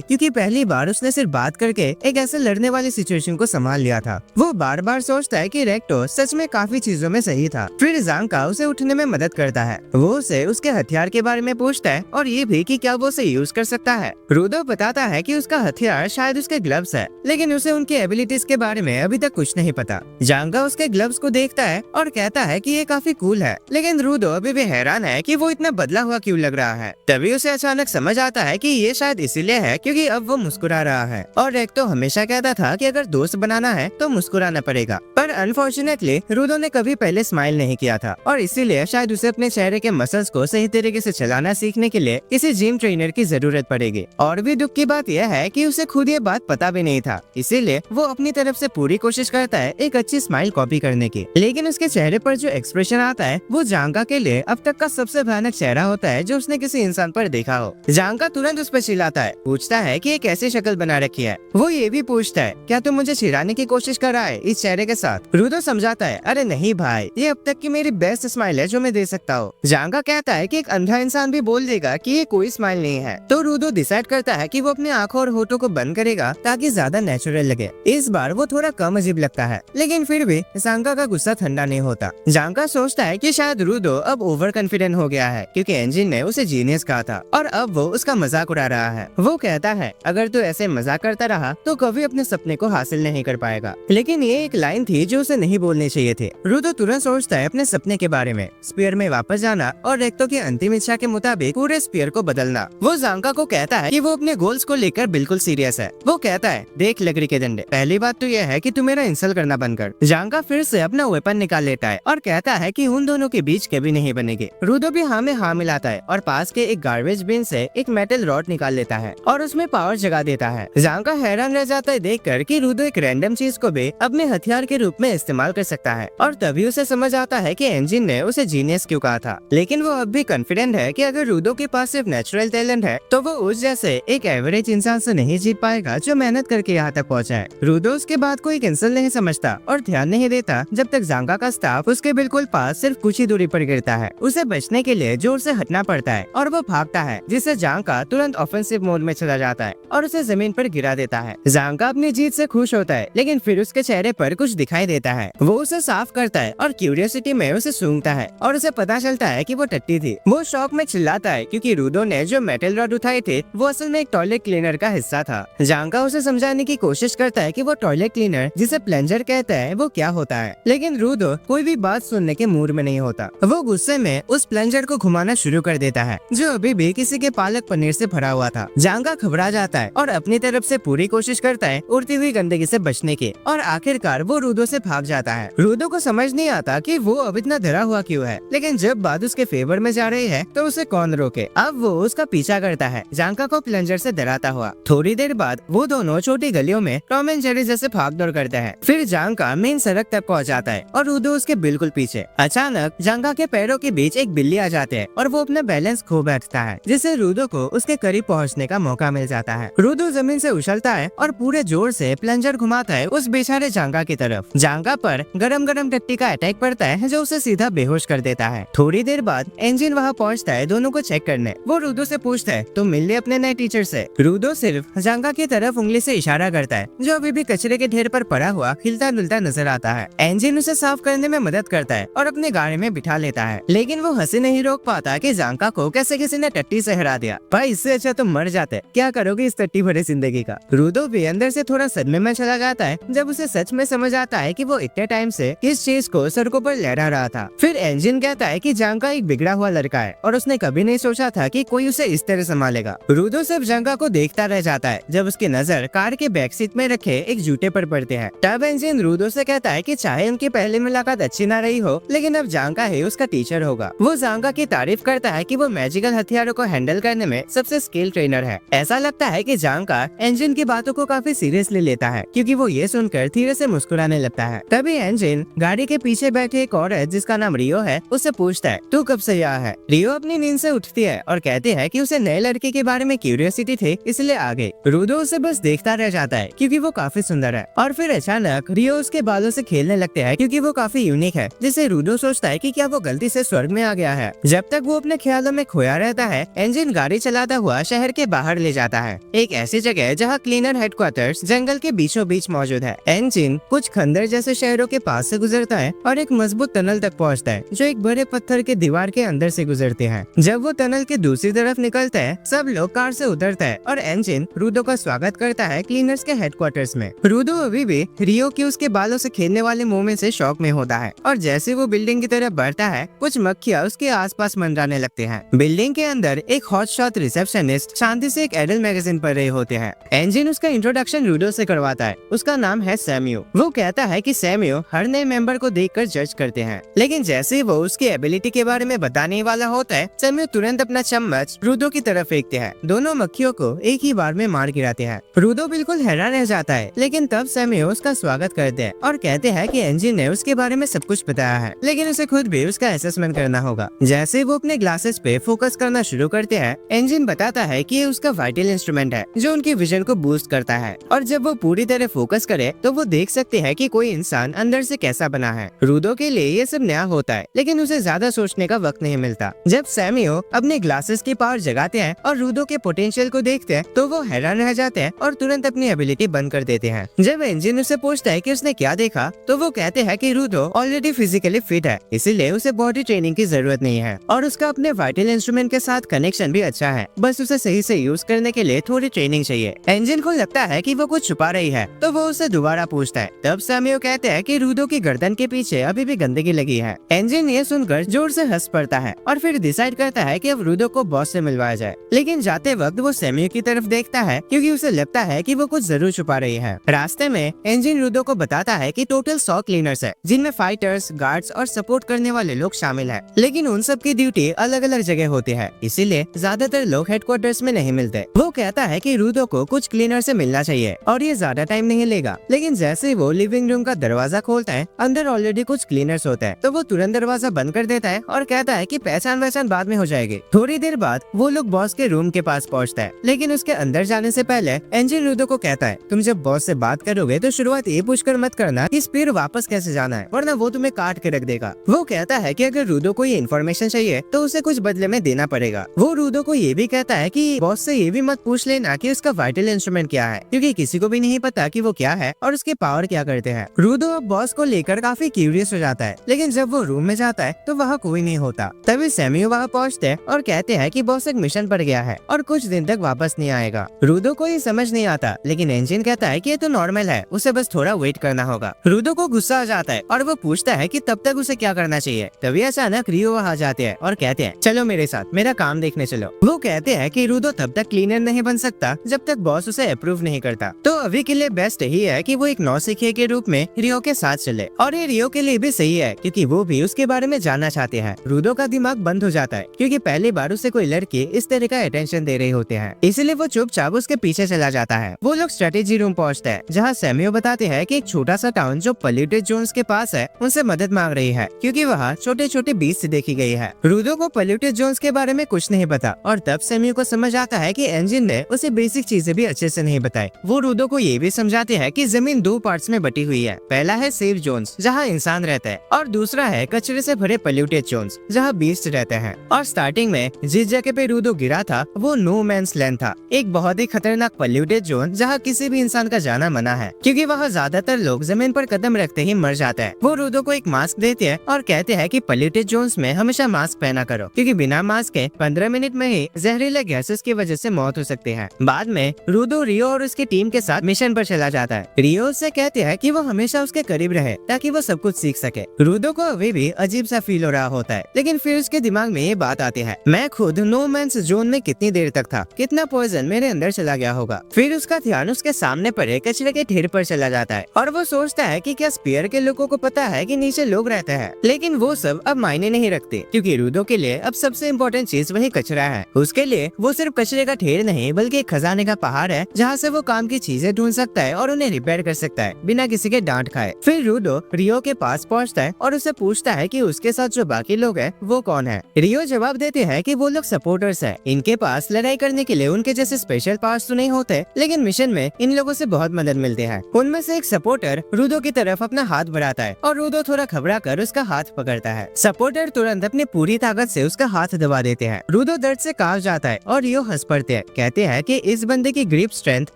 क्योंकि पहली बार उसने सिर्फ बात करके एक ऐसे लड़ने वाली सिचुएशन को संभाल लिया था। वो बार बार सोचता है कि रेक्टो सच में काफी चीजों में सही था। फिर जांका उसे उठने में मदद करता है। वो उसे उसके हथियार के बारे में पूछता है और ये भी कि क्या वो उसे यूज कर सकता है। रूडो बताता है कि उसका हथियार शायद उसके ग्लव्स है, लेकिन उसे उनकी एबिलिटीज के बारे में अभी तक कुछ नहीं पता। जांका उसके ग्लव्स को देखता है और कहता है कि ये काफी कूल है, लेकिन रूडो अभी भी हैरान है कि वो इतना बदला हुआ क्यों लग रहा है। तभी उसे अचानक समझ आता है कि ये शायद इसीलिए है क्योंकि अब वो मुस्कुरा रहा है और रेक्टो हमेशा कहता था कि अगर दोस्त बनाना है तो मुस्कुराना पड़ेगा। पर अनफॉर्चुनेटली रूडो ने कभी पहले स्माइल नहीं किया था और इसीलिए शायद उसे अपने चेहरे के मसल्स को सही तरीके से चलाना सीखने के लिए किसी जिम ट्रेनर की जरूरत पड़ेगी। और भी दुख की बात यह है कि उसे खुद ये बात पता भी नहीं था, इसीलिए वो अपनी तरफ से पूरी कोशिश करता है एक अच्छी स्माइल कॉपी करने की। लेकिन उसके चेहरे पर जो एक्सप्रेशन आता है वो जांका के लिए अब तक का सबसे भयानक चेहरा होता है जो उसने किसी इंसान पर देखा हो। जांका तुरंत उस पर चिल्लाता है, पूछता है कि ये कैसी शक्ल बना रखी है। वो ये भी पूछता है, क्या तुम मुझे छिड़ाने की कोशिश कर रहा है इस चेहरे के साथ? रूडो समझाता है, अरे नहीं भाई, ये अब तक की मेरी बेस्ट स्माइल है जो मैं दे सकता हूँ। जांका कहता है कि एक अंधा इंसान भी बोल देगा कि ये कोई स्माइल नहीं है। तो रूडो डिसाइड करता है कि वो अपनी आंखों और होठों को बंद करेगा ताकि ज्यादा नेचुरल लगे। इस बार वो थोड़ा कम अजीब लगता है, लेकिन फिर भी जांका का गुस्सा ठंडा नहीं होता। जांका सोचता है कि शायद रूडो अब ओवर कॉन्फिडेंट हो गया है क्योंकि इंजन ने उसे जीनियस कहा था और अब वो उसका मजाक उड़ा रहा है। वो कहता है, अगर तू ऐसे मजाक करता रहा तो कभी अपने सपने को हासिल नहीं कर पाएगा। लेकिन ये एक लाइन थी जो उसे नहीं बोलनी चाहिए थी। रूडो तुरंत सोचता है अपने सपने के बारे में, स्पीयर में वापस जाना और रेक्टो की अंतिम इच्छा के मुताबिक पूरे स्पीयर को बदलना। वो जांका को कहता है कि वो अपने गोल्स को लेकर बिल्कुल सीरियस है। वो कहता है, देख लकड़ी के डंडे, पहली बात तो यह है कि तू मेरा इंसल्ट करना बंद कर। जांका फिर से अपना वेपन निकाल लेता है और कहता है कि उन दोनों के बीच कभी नहीं बनेगी। रूडो भी हाँ में हाँ मिलाता है और पास के एक गार्बेज बिन से एक मेटल रॉड निकाल लेता है और उसमें पावर जगा देता है। जांका हैरान रह जाता है देखकर कि रूडो एक रैंडम चीज को भी अपने हथियार के रूप में इस्तेमाल कर सकता है और तभी उसे समझ आता है कि इंजन ने उसे जीनियस क्यों कहा था। लेकिन वो अब भी कॉन्फिडेंट है कि अगर रूडो के पास सिर्फ नेचुरल टैलेंट है तो वो उस जैसे एक एवरेज इंसान से नहीं जीत पाएगा जो मेहनत करके यहाँ तक पहुँचा है। रूडो उसके बात को एक इंसल्ट नहीं समझता और ध्यान नहीं देता जब तक जांका का स्टाफ उसके बिल्कुल पास सिर्फ कुछ ही दूरी पर गिरता है। उसे बचने के लिए जोर से हटना पड़ता है और वो भागता है, जिससे जांका तुरंत ऑफेंसिव मोड में चला जाता है और उसे जमीन पर गिरा देता है। जांका अपनी जीत से खुश होता है, लेकिन फिर उसके चेहरे पर कुछ दिखाई देता है। वो उसे साफ करता है और क्यूरियोसिटी में उसे सूंघता है और उसे पता चलता है कि वो टट्टी थी। वो शौक में चिल्लाता है क्योंकि रूडो ने जो मेटल रॉड उठाए थे वो असल में एक टॉयलेट क्लीनर का हिस्सा था। जांका उसे समझाने की कोशिश करता है कि वो टॉयलेट क्लीनर जिसे प्लंजर कहते हैं वो क्या होता है, लेकिन रूडो कोई भी बात सुनने के मूड में नहीं होता। वो गुस्से में उस प्लंजर को घुमाना शुरू कर देता है जो अभी भी किसी के पालक पनीर से भरा हुआ था। जांका घबरा जाता है और अपनी तरफ से पूरी कोशिश करता है उड़ती हुई गंदगी से बचने की और आखिरकार वो रूडो से भाग जाता है। रूडो को समझ नहीं आता कि वो अब इतना डरा हुआ क्यों है, लेकिन जब बात उसके फेवर में जा रही है तो उसे कौन रोके। अब वो उसका पीछा करता है, जांका को प्लंजर से डराता हुआ। थोड़ी देर बाद वो दोनों छोटी गलियों में टॉम एंड जेरी जैसे भाग दौड़ करते हैं। फिर जांका मेन सड़क तक पहुंच जाता है और रूडो उसके बिल्कुल पीछे। अचानक जांका के पैरों के बीच एक बिल्ली आ जाती है और वो अपना बैलेंस खो बैठता है, जिससे रूडो को उसके करीब पहुंचने का मौका मिल जाता है। रूडो जमीन से उछलता है और पूरे जोर से प्लंजर घुमाता है उस बेचारे जांगा की तरफ। जांगा पर गरम गरम टट्टी का अटैक पड़ता है जो उसे सीधा बेहोश कर देता है। थोड़ी देर बाद एंजिन वहाँ पहुँचता है दोनों को चेक करने। वो रूडो से पूछता है तुम मिल लिये अपने नए टीचर से। रूडो सिर्फ जांगा की तरफ उंगली से इशारा करता है जो अभी भी कचरे के ढेर पर पड़ा हुआ हिलता डुलता नजर आता है। एंजिन उसे साफ करने में मदद करता है और अपने गाड़ी में बिठा लेता है, लेकिन वो हंसी नहीं रोक पाता कि जांगा को कैसे किसी ने टट्टी से हरा दिया। भाई इससे अच्छा तुम मर जाते, क्या करोगे इस टट्टी भरी जिंदगी का। रूडो भी अंदर से थोड़ा सदमे में चला जाता है जब उसे सच में समझ आता है कि वो इतने टाइम से किस चीज को सड़कों पर लहरा रहा था। फिर एंजिन कहता है कि जांगा एक बिगड़ा हुआ लड़का है और उसने कभी नहीं सोचा था कि कोई उसे इस तरह संभालेगा। रूडो सिर्फ जांगा को देखता रह जाता है जब उसकी नजर कार के बैक सीट में रखे एक जूते पर पड़ते हैं। तब एंजिन रूडो से कहता है कि चाहे उनकी पहली मुलाकात अच्छी ना रही हो, लेकिन अब जांगा ही उसका टीचर होगा। वो जांगा की तारीफ करता है कि वो मैजिकल हथियारों को हैंडल करने में सबसे स्किल ट्रेनर है। ऐसा लगता है कि जांगा एंजिन की बातों को काफी सीरियसली लेता है क्योंकि वो ये सुनकर धीरे से मुस्कुराने लगता है। तभी एंजिन गाड़ी के पीछे बैठे एक औरत जिसका नाम रियो है उससे पूछता है तू कब से यहाँ है। रियो अपनी नींद से उठती है और कहती है कि उसे नए लड़के के बारे में क्यूरियोसिटी थी इसलिए आ गई। रूडो उसे बस देखता रह जाता है क्योंकि वो काफी सुंदर है। और फिर अचानक रियो उसके बालों से खेलने लगते हैं क्योंकि वो काफी यूनिक है, जिससे रूडो सोचता है कि क्या वो गलती से स्वर्ग में आ गया है। जब तक वो अपने ख्यालों में खोया रहता है, एंजिन गाड़ी चलाता हुआ शहर के बाहर ले जाता है, एक ऐसी जगह जहाँ क्लीनर हेडक्वार्टर्स जंगल के बीचों बीच मौजूद है। एंजिन कुछ खंडर जैसे शहरों के पास से गुजरता है और एक मजबूत टनल तक पहुँचता है जो एक बड़े पत्थर के दीवार के अंदर से गुजरते हैं। जब वो टनल के दूसरी तरफ निकलता है, सब लोग कार से उतरता है और एंजिन रूडो का स्वागत करता है क्लीनर्स के हेडक्वार्टर्स में। रूडो अभी भी रियो की उसके बालों से खेलने वाले मूवमेंट से शौक में होता है और जैसे वो बिल्डिंग की तरफ बढ़ता है, कुछ मक्खियाँ उसके आसपास मंडराने लगते हैं। बिल्डिंग के अंदर एक हॉटशॉट रिसेप्शनिस्ट शांति से एक एडल्ट मैगजीन पढ़ रहे होते हैं। एंजिन उसका इंट्रोडक्शन रूडो से करवाता है। उसका नाम है सैम्यू। वो कहता है कि सैम्यू हर नए मेंबर को देखकर जज करते हैं, लेकिन जैसे ही वो उसकी एबिलिटी के बारे में बताने वाला होता है, सैम्यू तुरंत अपना चम्मच रूडो की तरफ फेंकते हैं। दोनों मक्खियों को एक ही बार में मार गिराते हैं। रूडो बिल्कुल हैरान रह जाता है, लेकिन तब सैम्यू उसका स्वागत करते हैं और कहते हैं कि एंजिन ने उसके बारे में सब कुछ बताया है, लेकिन उसे खुद भी उसका असेसमेंट करना होगा। जैसे वो अपने ग्लासेस पे फोकस करना शुरू करते हैं, एंजिन बताता है कि ये उसका वाइटल इंस्ट्रूमेंट है जो उनकी विजन को बूस्ट करता है, और जब वो पूरी तरह फोकस करे तो वो देख सकते हैं कि कोई इंसान अंदर से कैसा बना है। रूडो के लिए ये सब नया होता है, लेकिन उसे ज्यादा सोचने का वक्त नहीं मिलता। जब सैम्यू अपने ग्लासेस की पावर जगाते हैं और रूडो के पोटेंशियल को देखते हैं तो वो हैरान रह जाते हैं और तुरंत अपनी एबिलिटी बंद कर देते हैं। जब एंजिन उसे पूछता है कि उसने क्या देखा, तो वो कहते हैं कि रूडो ऑलरेडी फिजिकली फिट है, इसीलिए उसे बॉडी ट्रेनिंग की जरूरत नहीं है और उसका अपने वाइटल इंस्ट्रूमेंट के साथ कनेक्शन भी अच्छा है, बस उसे सही से यूज करने के लिए थोड़ी ट्रेनिंग चाहिए। एंजिन को लगता है कि वो कुछ छुपा रही है, तो वो उसे दोबारा पूछता है। तब सैम्यू कहते हैं कि रूडो की गर्दन के पीछे अभी भी गंदगी लगी है। एंजिन ये सुनकर जोर से हंस पड़ता है और फिर डिसाइड करता है कि अब रूडो को बॉस से मिलवाया जाए, लेकिन जाते वक्त वो सैम्यू की तरफ देखता है क्योंकि उसे लगता है कि वो कुछ जरूर छुपा रही है। रास्ते में एंजिन रूडो को बताता है कि टोटल 100 क्लीनर्स है, जिनमें फाइटर्स, गार्ड्स और सपोर्ट करने वाले लोग शामिल है, लेकिन उन सब की ड्यूटी अलग अलग जगह होती है, इसीलिए ज्यादातर लोग हेडक्वार्टर्स में नहीं मिलते। वो कहता है कि रूडो को कुछ क्लीनर से मिलना चाहिए और ये ज्यादा टाइम नहीं लेगा, लेकिन जैसे ही वो लिविंग रूम का दरवाजा खोलता है, अंदर ऑलरेडी कुछ क्लीनर्स होता है, तो वो तुरंत दरवाजा बंद कर देता है और कहता है कि पहचान वहचान बाद में हो जाएगी। थोड़ी देर बाद वो लोग बॉस के रूम के पास पहुंचता है, लेकिन उसके अंदर जाने से पहले एंजिन रूडो को कहता है तुम जब बॉस से बात करोगे तो शुरुआत ये पूछकर मत करना कि स्पीड वापस कैसे जाना है, वरना वो तुम्हें काट के रख देगा। वो कहता है कि अगर रूडो को ये इन्फॉर्मेशन चाहिए तो उसे कुछ बदले में देना पड़ेगा। वो रूडो को ये भी कहता है कि बॉस से ये भी मत पूछ लेना कि उसका वाइटल इंस्ट्रूमेंट क्या है, क्योंकि किसी को भी नहीं पता कि वो क्या है और उसके पावर क्या करते हैं। रूडो अब बॉस को लेकर काफी क्यूरियस हो जाता है, लेकिन जब वो रूम में जाता है तो वहाँ कोई नहीं होता। तभी सैम्यू वहाँ पहुँचते हैं और कहते हैं कि बॉस एक मिशन पर गया है और कुछ दिन तक वापस नहीं आएगा। रूडो को ये समझ नहीं आता, लेकिन एंजिन कहता है कि ये तो नॉर्मल है, उसे बस थोड़ा वेट करना होगा। रूडो को गुस्सा आ जाता है और वो पूछता है कि तब तक उसे क्या करना चाहिए। तभी अचानक रियो वहाँ जाते हैं और कहते हैं चलो मेरे साथ, मेरा काम देखने चलो। वो कहते हैं कि रूडो तब तक क्लीनर नहीं बन सकता जब तक बॉस उसे अप्रूव नहीं करता, तो अभी के लिए बेस्ट यही है कि वो एक नौसिखिए के रूप में रियो के साथ चले, और ये रियो के लिए भी सही है क्योंकि वो भी उसके बारे में जानना चाहते हैं। रूडो का दिमाग बंद हो जाता है क्योंकि पहली बार उसे कोई लड़की इस तरह का अटेंशन दे रहे होते हैं, इसलिए वो चुपचाप उसके पीछे चला जाता है। वो लोग स्ट्रेटेजी रूम पहुँचते हैं जहाँ सैम्यू बताते हैं कि एक छोटा सा टाउन जो पॉल्यूटेड जोन्स के पास है उनसे मदद मांग रही है क्योंकि वहाँ छोटे छोटे बीस्ट देखी गई है। रूडो को पॉल्यूटेड जोन्स के बारे में कुछ नहीं पता और तब सैम्यू को समझ आता है कि एंजिन ने उसे बेसिक चीजें भी अच्छे से नहीं बताई। वो रूडो को ये भी समझाते हैं कि जमीन दो पार्ट्स में बटी हुई है। पहला है सेफ जोन्स जहाँ इंसान रहता है और दूसरा है कचरे से भरे पोल्यूटेड जोन्स जहाँ बीस्ट रहते हैं। और स्टार्टिंग में जिस जगह पे रूडो गिरा था वो नो मैंस लैंड था, एक बहुत ही खतरनाक पोल्यूटेड जोन जहाँ किसी भी इंसान का जाना मना है, क्योंकि वहाँ ज्यादातर लोग जमीन पर कदम रखते ही मर जाते हैं। वो रूडो को एक मास्क देते हैं और कहते हैं कि पोल्यूटेड जोन्स में हमेशा मास्क पहना करो, क्योंकि बिना मास्क के 15 मिनट में ही जहरीले गैसेस की वजह से मौत हो सकती है। बाद में रूडो रियो और उसकी टीम के साथ मिशन पर चला जाता है। रियो उससे कहते हैं कि वो हमेशा उसके करीब रहे ताकि वो सब कुछ सीख सके। रूडो को अभी भी अजीब सा फील हो रहा होता है, लेकिन फिर उसके दिमाग में ये बात आती है, मैं खुद नो मैंस जोन में कितनी देर तक था, कितना पॉइजन मेरे अंदर चला गया होगा। फिर उसका ध्यान उसके सामने पड़े कचरे के ढेर पर चला जाता है और वो सोचता है कि क्या स्पीयर के लोगों को पता है कि नीचे लोग रहते हैं। लेकिन वो सब अब मायने नहीं रखते, क्योंकि रूडो के लिए अब सबसे इम्पोर्टेंट चीज वही कचरा है। उसके लिए वो सिर्फ कचरे का ढेर नहीं बल्कि एक खजाने का पहाड़ है जहाँ से वो काम की चीजें ढूंढ सकता है और उन्हें रिपेयर कर सकता है बिना किसी के डांट खाए। फिर रूडो रियो के पास पहुँचता है और उसे पूछता है कि उसके साथ जो बाकी लोग हैं वो कौन है। रियो जवाब देते हैं कि वो लोग सपोर्टर्स हैं, इनके पास लड़ाई करने के लिए उनके जैसे स्पेशल पावर्स तो नहीं होते, लेकिन मिशन में इन लोगों से बहुत मदद मिलती है। उनमें से एक सपोर्टर रूडो की तरफ अपना हाथ बढ़ाता है और रूडो थोड़ा घबरा कर उसका हाथ पकड़ता है। सपोर्टर तुरंत अपनी पूरी ताकत से उसका हाथ दबा देते हैं। रूडो दर्द से कांप जाता है और रियो हंस पड़ते हैं, कहते हैं कि इस बंदे की ग्रिप स्ट्रेंथ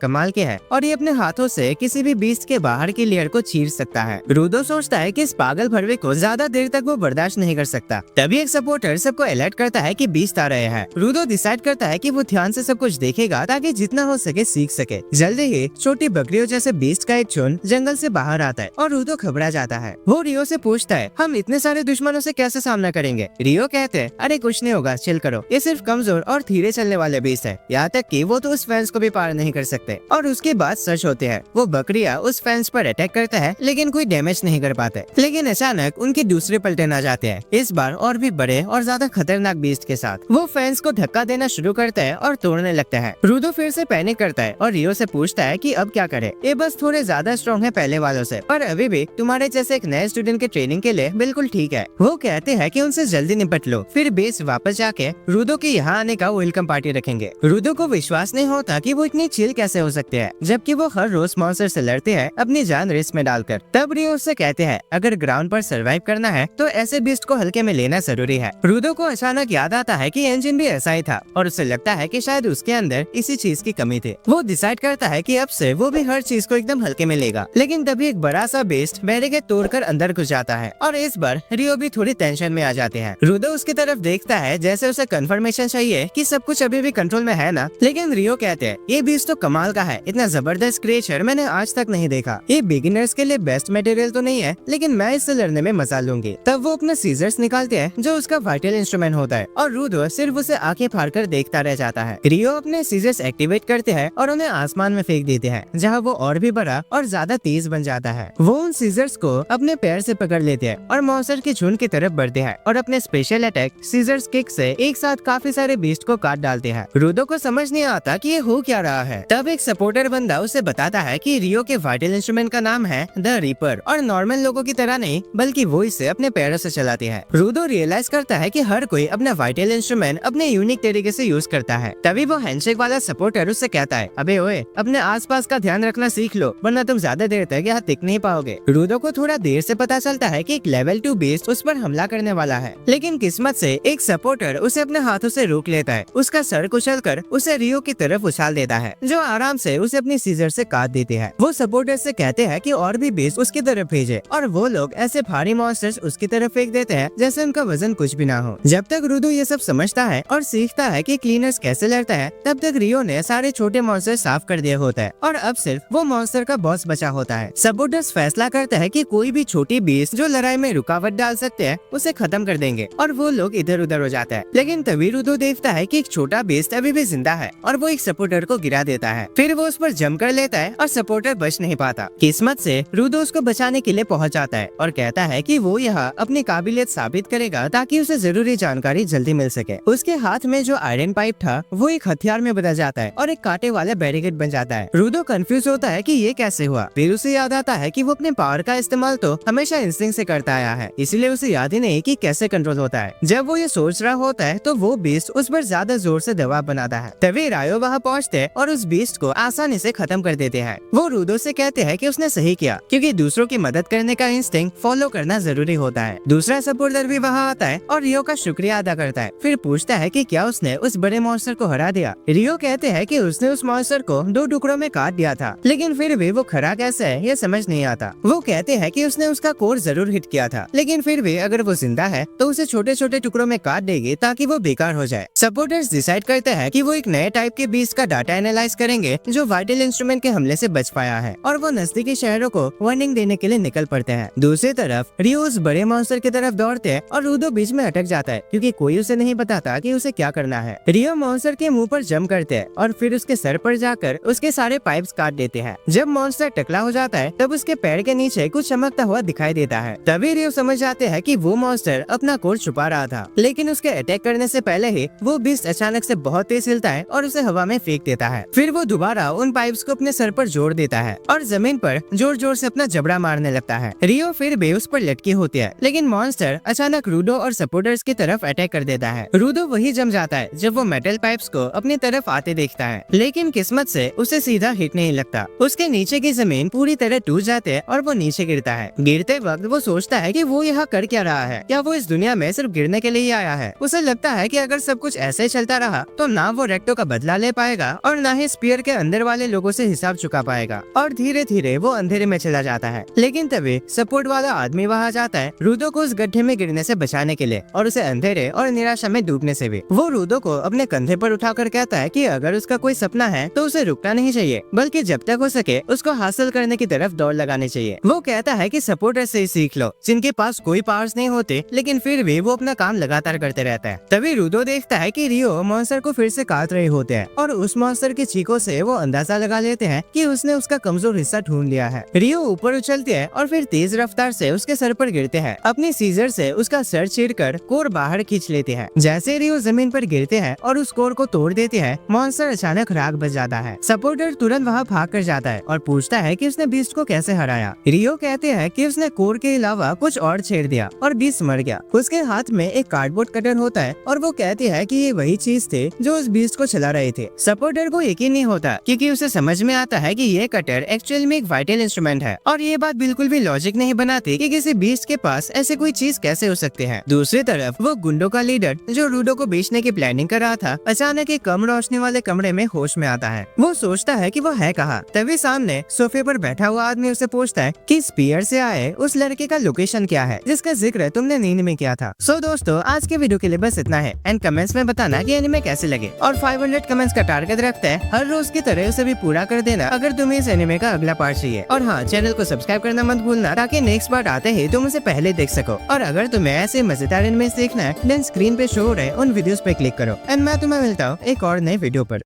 कमाल की है और ये अपने हाथों से किसी भी बीस्ट के बाहर की लेयर को चीर सकता है। रूडो सोचता है कि इस पागल भरवे को ज्यादा देर तक वो बर्दाश्त नहीं कर सकता। तभी एक सपोर्टर सबको अलर्ट करता है कि बीस्ट आ रहे हैं। रूडो डिसाइड करता है कि वो ध्यान से सब कुछ देखेगा ताकि जितना हो सके सीख सके। जल्दी ही छोटी बकरियों जैसे बीस्ट का एक झुंड जंगल से बाहर आता है और रूडो घबरा जाता है। वो रियो से पूछता है, हम इतने सारे दुश्मनों से कैसे सामना करेंगे? रियो कहते हैं, अरे कुछ नहीं होगा, चिल करो, ये सिर्फ कमजोर और धीरे चलने वाले बीस्ट है, यहाँ तक कि वो तो उस फेंस को भी पार नहीं कर सकते। और उसके बाद सच होते हैं, वो बकरियां उस फेंस पर अटैक करता है लेकिन कोई डैमेज नहीं कर पाते। लेकिन अचानक उनके दूसरे पलटन आ जाते हैं, इस बार और भी बड़े और ज्यादा खतरनाक बीस्ट के साथ। वो फेंस को धक्का देना शुरू करता है और तोड़ने लगता है। रूडो फिर से पैनिक करता है और रियो से पूछता है कि अब क्या करे। ये बस थोड़े ज्यादा स्ट्रॉन्ग है पहले वालों से, पर अभी भी तुम्हारे जैसे एक नए स्टूडेंट के ट्रेनिंग के लिए बिल्कुल ठीक है। वो कहते हैं कि उनसे जल्दी निपट लो, फिर बेस वापस जाके रूडो के यहाँ आने का वेलकम पार्टी रखेंगे। रूडो को विश्वास नहीं होता कि वो इतनी चिल कैसे हो सकते हैं, जबकि वो हर रोज मॉन्स्टर से लड़ते हैं अपनी जान रिस्क में डालकर। तब रियो उससे कहते हैं, अगर ग्राउंड पर सरवाइव करना है तो ऐसे बीस्ट को हल्के में लेना जरूरी है। रूडो को अचानक याद आता है कि एंजिन भी ऐसा ही था और उसे लगता है कि शायद उसके अंदर इसी चीज की कमी थी। वो डिसाइड करता है कि अब से वो भी हर चीज को एकदम हल्के में लेगा। लेकिन तभी एक बड़ा सा बेस्ट बैरिकेड तोड़कर अंदर घुस जाता है और इस बार रियो भी थोड़ी टेंशन में आ जाते हैं। रूडो उसकी तरफ देखता है जैसे उसे कंफर्मेशन चाहिए कि सब कुछ अभी भी कंट्रोल में है ना। लेकिन रियो कहते हैं, ये बीस्ट तो कमाल का है, इतना जबरदस्त क्रिएचर मैंने आज तक नहीं देखा। ये बिगिनर्स के लिए बेस्ट मटेरियल तो नहीं है, लेकिन मैं इससे लड़ने में मजा लूंगी। तब वो अपने सीजर्स निकालते हैं जो उसका वाइटल इंस्ट्रूमेंट होता है और रूडो सिर्फ उसे आंखें फाड़कर देखता रह जाता है। रियो अपने सीजर्स एक्टिवेट करते हैं और उन्हें आसमान में फेंक देते हैं, जहाँ वो और भी बड़ा और ज्यादा तेज बन जाता है। वो उन सीजर्स को अपने पैर से पकड़ लेते हैं और मॉन्स्टर के झुंड की तरफ बढ़ते हैं और अपने स्पेशल अटैक सीजर्स किक से एक साथ काफी सारे बीस्ट को काट डालते हैं। रूडो को समझ नहीं आता कि ये हो क्या रहा है। तब एक सपोर्टर बंदा उसे बताता है कि रियो के वाइटल इंस्ट्रूमेंट का नाम है द रीपर और नॉर्मल लोगों की तरह नहीं बल्कि वो इसे अपने पैरों से चलाते हैं। रूडो रियलाइज करता है कि हर कोई अपना वाइटल इंस्ट्रूमेंट अपने यूनिक तरीके से यूज करता है। तभी वो हैंडशेक वाला सपोर्टर उससे कहता है, अबे ओए, अपने आसपास का ध्यान रखना सीख लो, वरना तुम ज्यादा देर तक यहाँ टिक नहीं पाओगे। रूडो को थोड़ा देर से पता चलता है कि एक लेवल 2 बीस्ट उस पर हमला करने वाला है, लेकिन किस्मत से एक सपोर्टर उसे अपने हाथों से रोक लेता है। उसका सर कुचलकर उसे रियो की तरफ उछाल देता है, जो आराम से उसे अपनी सीजर से काट देती है। वो सपोर्टर से कहते हैं कि और भी बीस्ट उसकी तरफ भेजे और वो लोग ऐसे भारी मॉन्स्टर्स उसकी तरफ फेंक देते हैं जैसे उनका वजन कुछ भी ना हो। जब तक रूडो ये सब समझता है और सीखता है कि क्लीनर्स कैसे लड़ता है, तब तक रियो ने सारे छोटे मॉन्स्टर साफ कर दिया होता है और अब सिर्फ वो मॉन्स्टर का बॉस बचा होता है। सपोर्टर्स फैसला करता है कि कोई भी छोटी बीस्ट जो लड़ाई में रुकावट डाल सकते हैं उसे खत्म कर देंगे और वो लोग इधर उधर हो जाता है। लेकिन तभी रूडो देखता है कि एक छोटा बीस्ट अभी भी जिंदा है और वो एक सपोर्टर को गिरा देता है। फिर वो उस पर जम कर लेता है और सपोर्टर बच नहीं पाता। किस्मत से रूडो उसको बचाने के लिए पहुंच जाता है और कहता है कि वो यहाँ अपनी काबिलियत साबित करेगा ताकि उसे जरूरी जानकारी जल्दी मिल सके। उसके हाथ में जो आयरन पाइप था वो एक हथियार में बदल जाता है और एक कांटे वाला बैरिकेड बन जाता है। रूडो कंफ्यूज होता है कि ये कैसे हुआ। फिर उसे याद आता है कि वो अपने पावर का इस्तेमाल तो हमेशा इंस्टिंक्ट से करता आया है, इसलिए उसे याद ही नहीं कि कैसे कंट्रोल होता है। जब वो ये सोच रहा होता है तो वो बीस्ट उस पर ज्यादा जोर से दबाव बना जाता है। तभी रायो वहाँ पहुँचते और उस बीस्ट को आसानी से खत्म कर देते हैं। वो रूडो से कहते हैं कि उसने सही किया, क्योंकि दूसरों की मदद करने का इंस्टिंक्ट फॉलो करना जरूरी होता है। दूसरा सपोर्टर भी वहाँ आता है और रियो का शुक्रिया अदा करता है। फिर पूछता है कि क्या उसने उस बड़े मॉन्स्टर को हरा दिया। रियो कहते हैं कि उसने उस मॉन्स्टर को 2 टुकड़ों में काट दिया था, लेकिन फिर भी वो खरा कैसे है ये समझ नहीं आता। वो कहते हैं कि उसने उसका कोर जरूर हिट किया था, लेकिन फिर भी अगर वो जिंदा है तो उसे छोटे छोटे टुकड़ों में काट देगी ताकि वो बेकार हो जाए। सपोर्टर्स डिसाइड करते हैं कि वो एक नए टाइप के बीस्ट का डाटा एनालाइज करेंगे जो वाइटल इंस्ट्रूमेंट के हमले से बच पाया है, और वो नजदीकी शहरों को वार्निंग देने के लिए निकल पड़ते हैं। दूसरी तरफ रियो उस बड़े मॉन्स्टर की तरफ दौड़ते हैं और रूडो बीच में अटक जाता है, क्योंकि कोई उसे नहीं बताता कि उसे क्या करना है। रियो मॉन्स्टर के मुंह पर जंप करते हैं और फिर उसके सर पर जाकर उसके सारे पाइप्स काट देते हैं। जब मॉन्स्टर टकला हो जाता है तब उसके पैर के नीचे कुछ चमकता हुआ दिखाई देता है। तभी रियो समझ जाते हैं कि वो मॉन्स्टर अपना कोर छुपा रहा था, लेकिन उसके अटैक करने से पहले ही वो बीस्ट अचानक से बहुत तेज हिलता है और उसे हवा में फेंक देता है। फिर वो दोबारा उन पाइप्स को अपने सर पर जोड़ देता है और जमीन पर जोर जोर से अपना जबड़ा मारने लगता है। रियो फिर भी उस पर लटकी होती है, लेकिन मॉन्स्टर अचानक रूडो और सपोर्टर्स की तरफ अटैक कर देता है। रूडो वही जम जाता है जब वो मेटल पाइप्स को अपनी तरफ आते देखता है, लेकिन किस्मत से उसे सीधा हिट नहीं लगता। उसके नीचे की जमीन पूरी तरह टूट जाती है और वो नीचे गिरता है। गिरते वक्त वो सोचता है कि वो यहाँ कर क्या रहा है, क्या वो इस दुनिया में सिर्फ गिरने के लिए ही आया है। उसे लगता है कि अगर सब कुछ ऐसे चलता रहा तो ना वो रेक्टो का बदला ले पाएगा और ना ही स्पीयर के अंदर वाले लोगों से हिसाब चुका पाएगा, और धीरे धीरे वो अंधेरे में चला जाता है। लेकिन तभी सपोर्ट वाला आदमी वहाँ जाता है रूडो को उस गड्ढे में गिरने से बचाने के लिए और उसे अंधेरे और निराशा में डूबने से भी। वो रूडो को अपने कंधे पर उठाकर कहता है कि अगर उसका कोई सपना है तो उसे रुकना नहीं चाहिए, बल्कि जब तक हो सके उसको हासिल करने की तरफ दौड़ लगानी चाहिए। वो कहता है कि सपोर्टर से ही सीख लो, जिनके पास कोई पावर्स नहीं होते लेकिन फिर भी वो अपना काम लगातार करते रहता है। तभी रूडो देखता है कि रियो मॉन्स्टर को फिर से काट रहे होते हैं और उस मॉन्स्टर की चीखों से वो अंदाजा लगा लेते हैं कि उसने उसका कमजोर हिस्सा ढूंढ लिया है। रियो ऊपर उछलते हैं और फिर तेज रफ्तार से उसके सर पर गिरते हैं। अपनी सीजर से उसका सर चीरकर कोर बाहर खींच लेते हैं। जैसे रियो जमीन पर गिरते हैं और उस कोर को तोड़ देते हैं, मॉन्स्टर अचानक राख बच जाता है। सपोर्टर तुरंत वहाँ भाग कर जाता है और पूछता है कि उसने बीस्ट को कैसे हराया। रियो कहते हैं कि उसने कोर के अलावा कुछ और छेड़ दिया और बीस्ट मर गया। उसके हाथ में एक कार्डबोर्ड कटर होता है और वो कहती है कि ये वही चीज थी जो उस बीस्ट को चला रहे थे। सपोर्टर को यकीन नहीं होता, क्योंकि उसे समझ में आता है कि ये कटर एक्चुअल में एक वाइटल इंस्ट्रूमेंट है, और ये बात बिल्कुल भी लॉजिक नहीं बनाती कि किसी बीस्ट के पास ऐसे कोई चीज कैसे हो सकती है। दूसरी तरफ वो गुंडों का लीडर जो रूडो को बेचने की प्लानिंग कर रहा था, अचानक एक कम रोशनी वाले कमरे में होश में आता है। वो सोचता है कि वो है कहाँ। तभी सामने सोफे पर बैठा हुआ आदमी उसे पूछता है कि स्पीयर से आए उस लड़के का लोकेशन क्या है जिसका जिक्र तुमने नींद में किया था। सो दोस्तों, आज के वीडियो के लिए बस इतना है। एंड कमेंट्स में बताना कि एनिमे कैसे लगे, और 500 कमेंट्स का टारगेट रखते हैं हर रोज की तरह उसे भी पूरा कर देना अगर तुम्हें इस एनिमे का अगला पार्ट चाहिए। और हाँ, चैनल को सब्सक्राइब करना मत भूलना ताकि नेक्स्ट पार्ट आते ही तुम उसे पहले देख सको। और अगर तुम्हें ऐसे मजेदार एनिमे देखना है देन स्क्रीन पे शो हो रहे उन वीडियोस पे क्लिक करो। एंड मैं तुम्हें मिलता हूँ एक और नए वीडियो पर।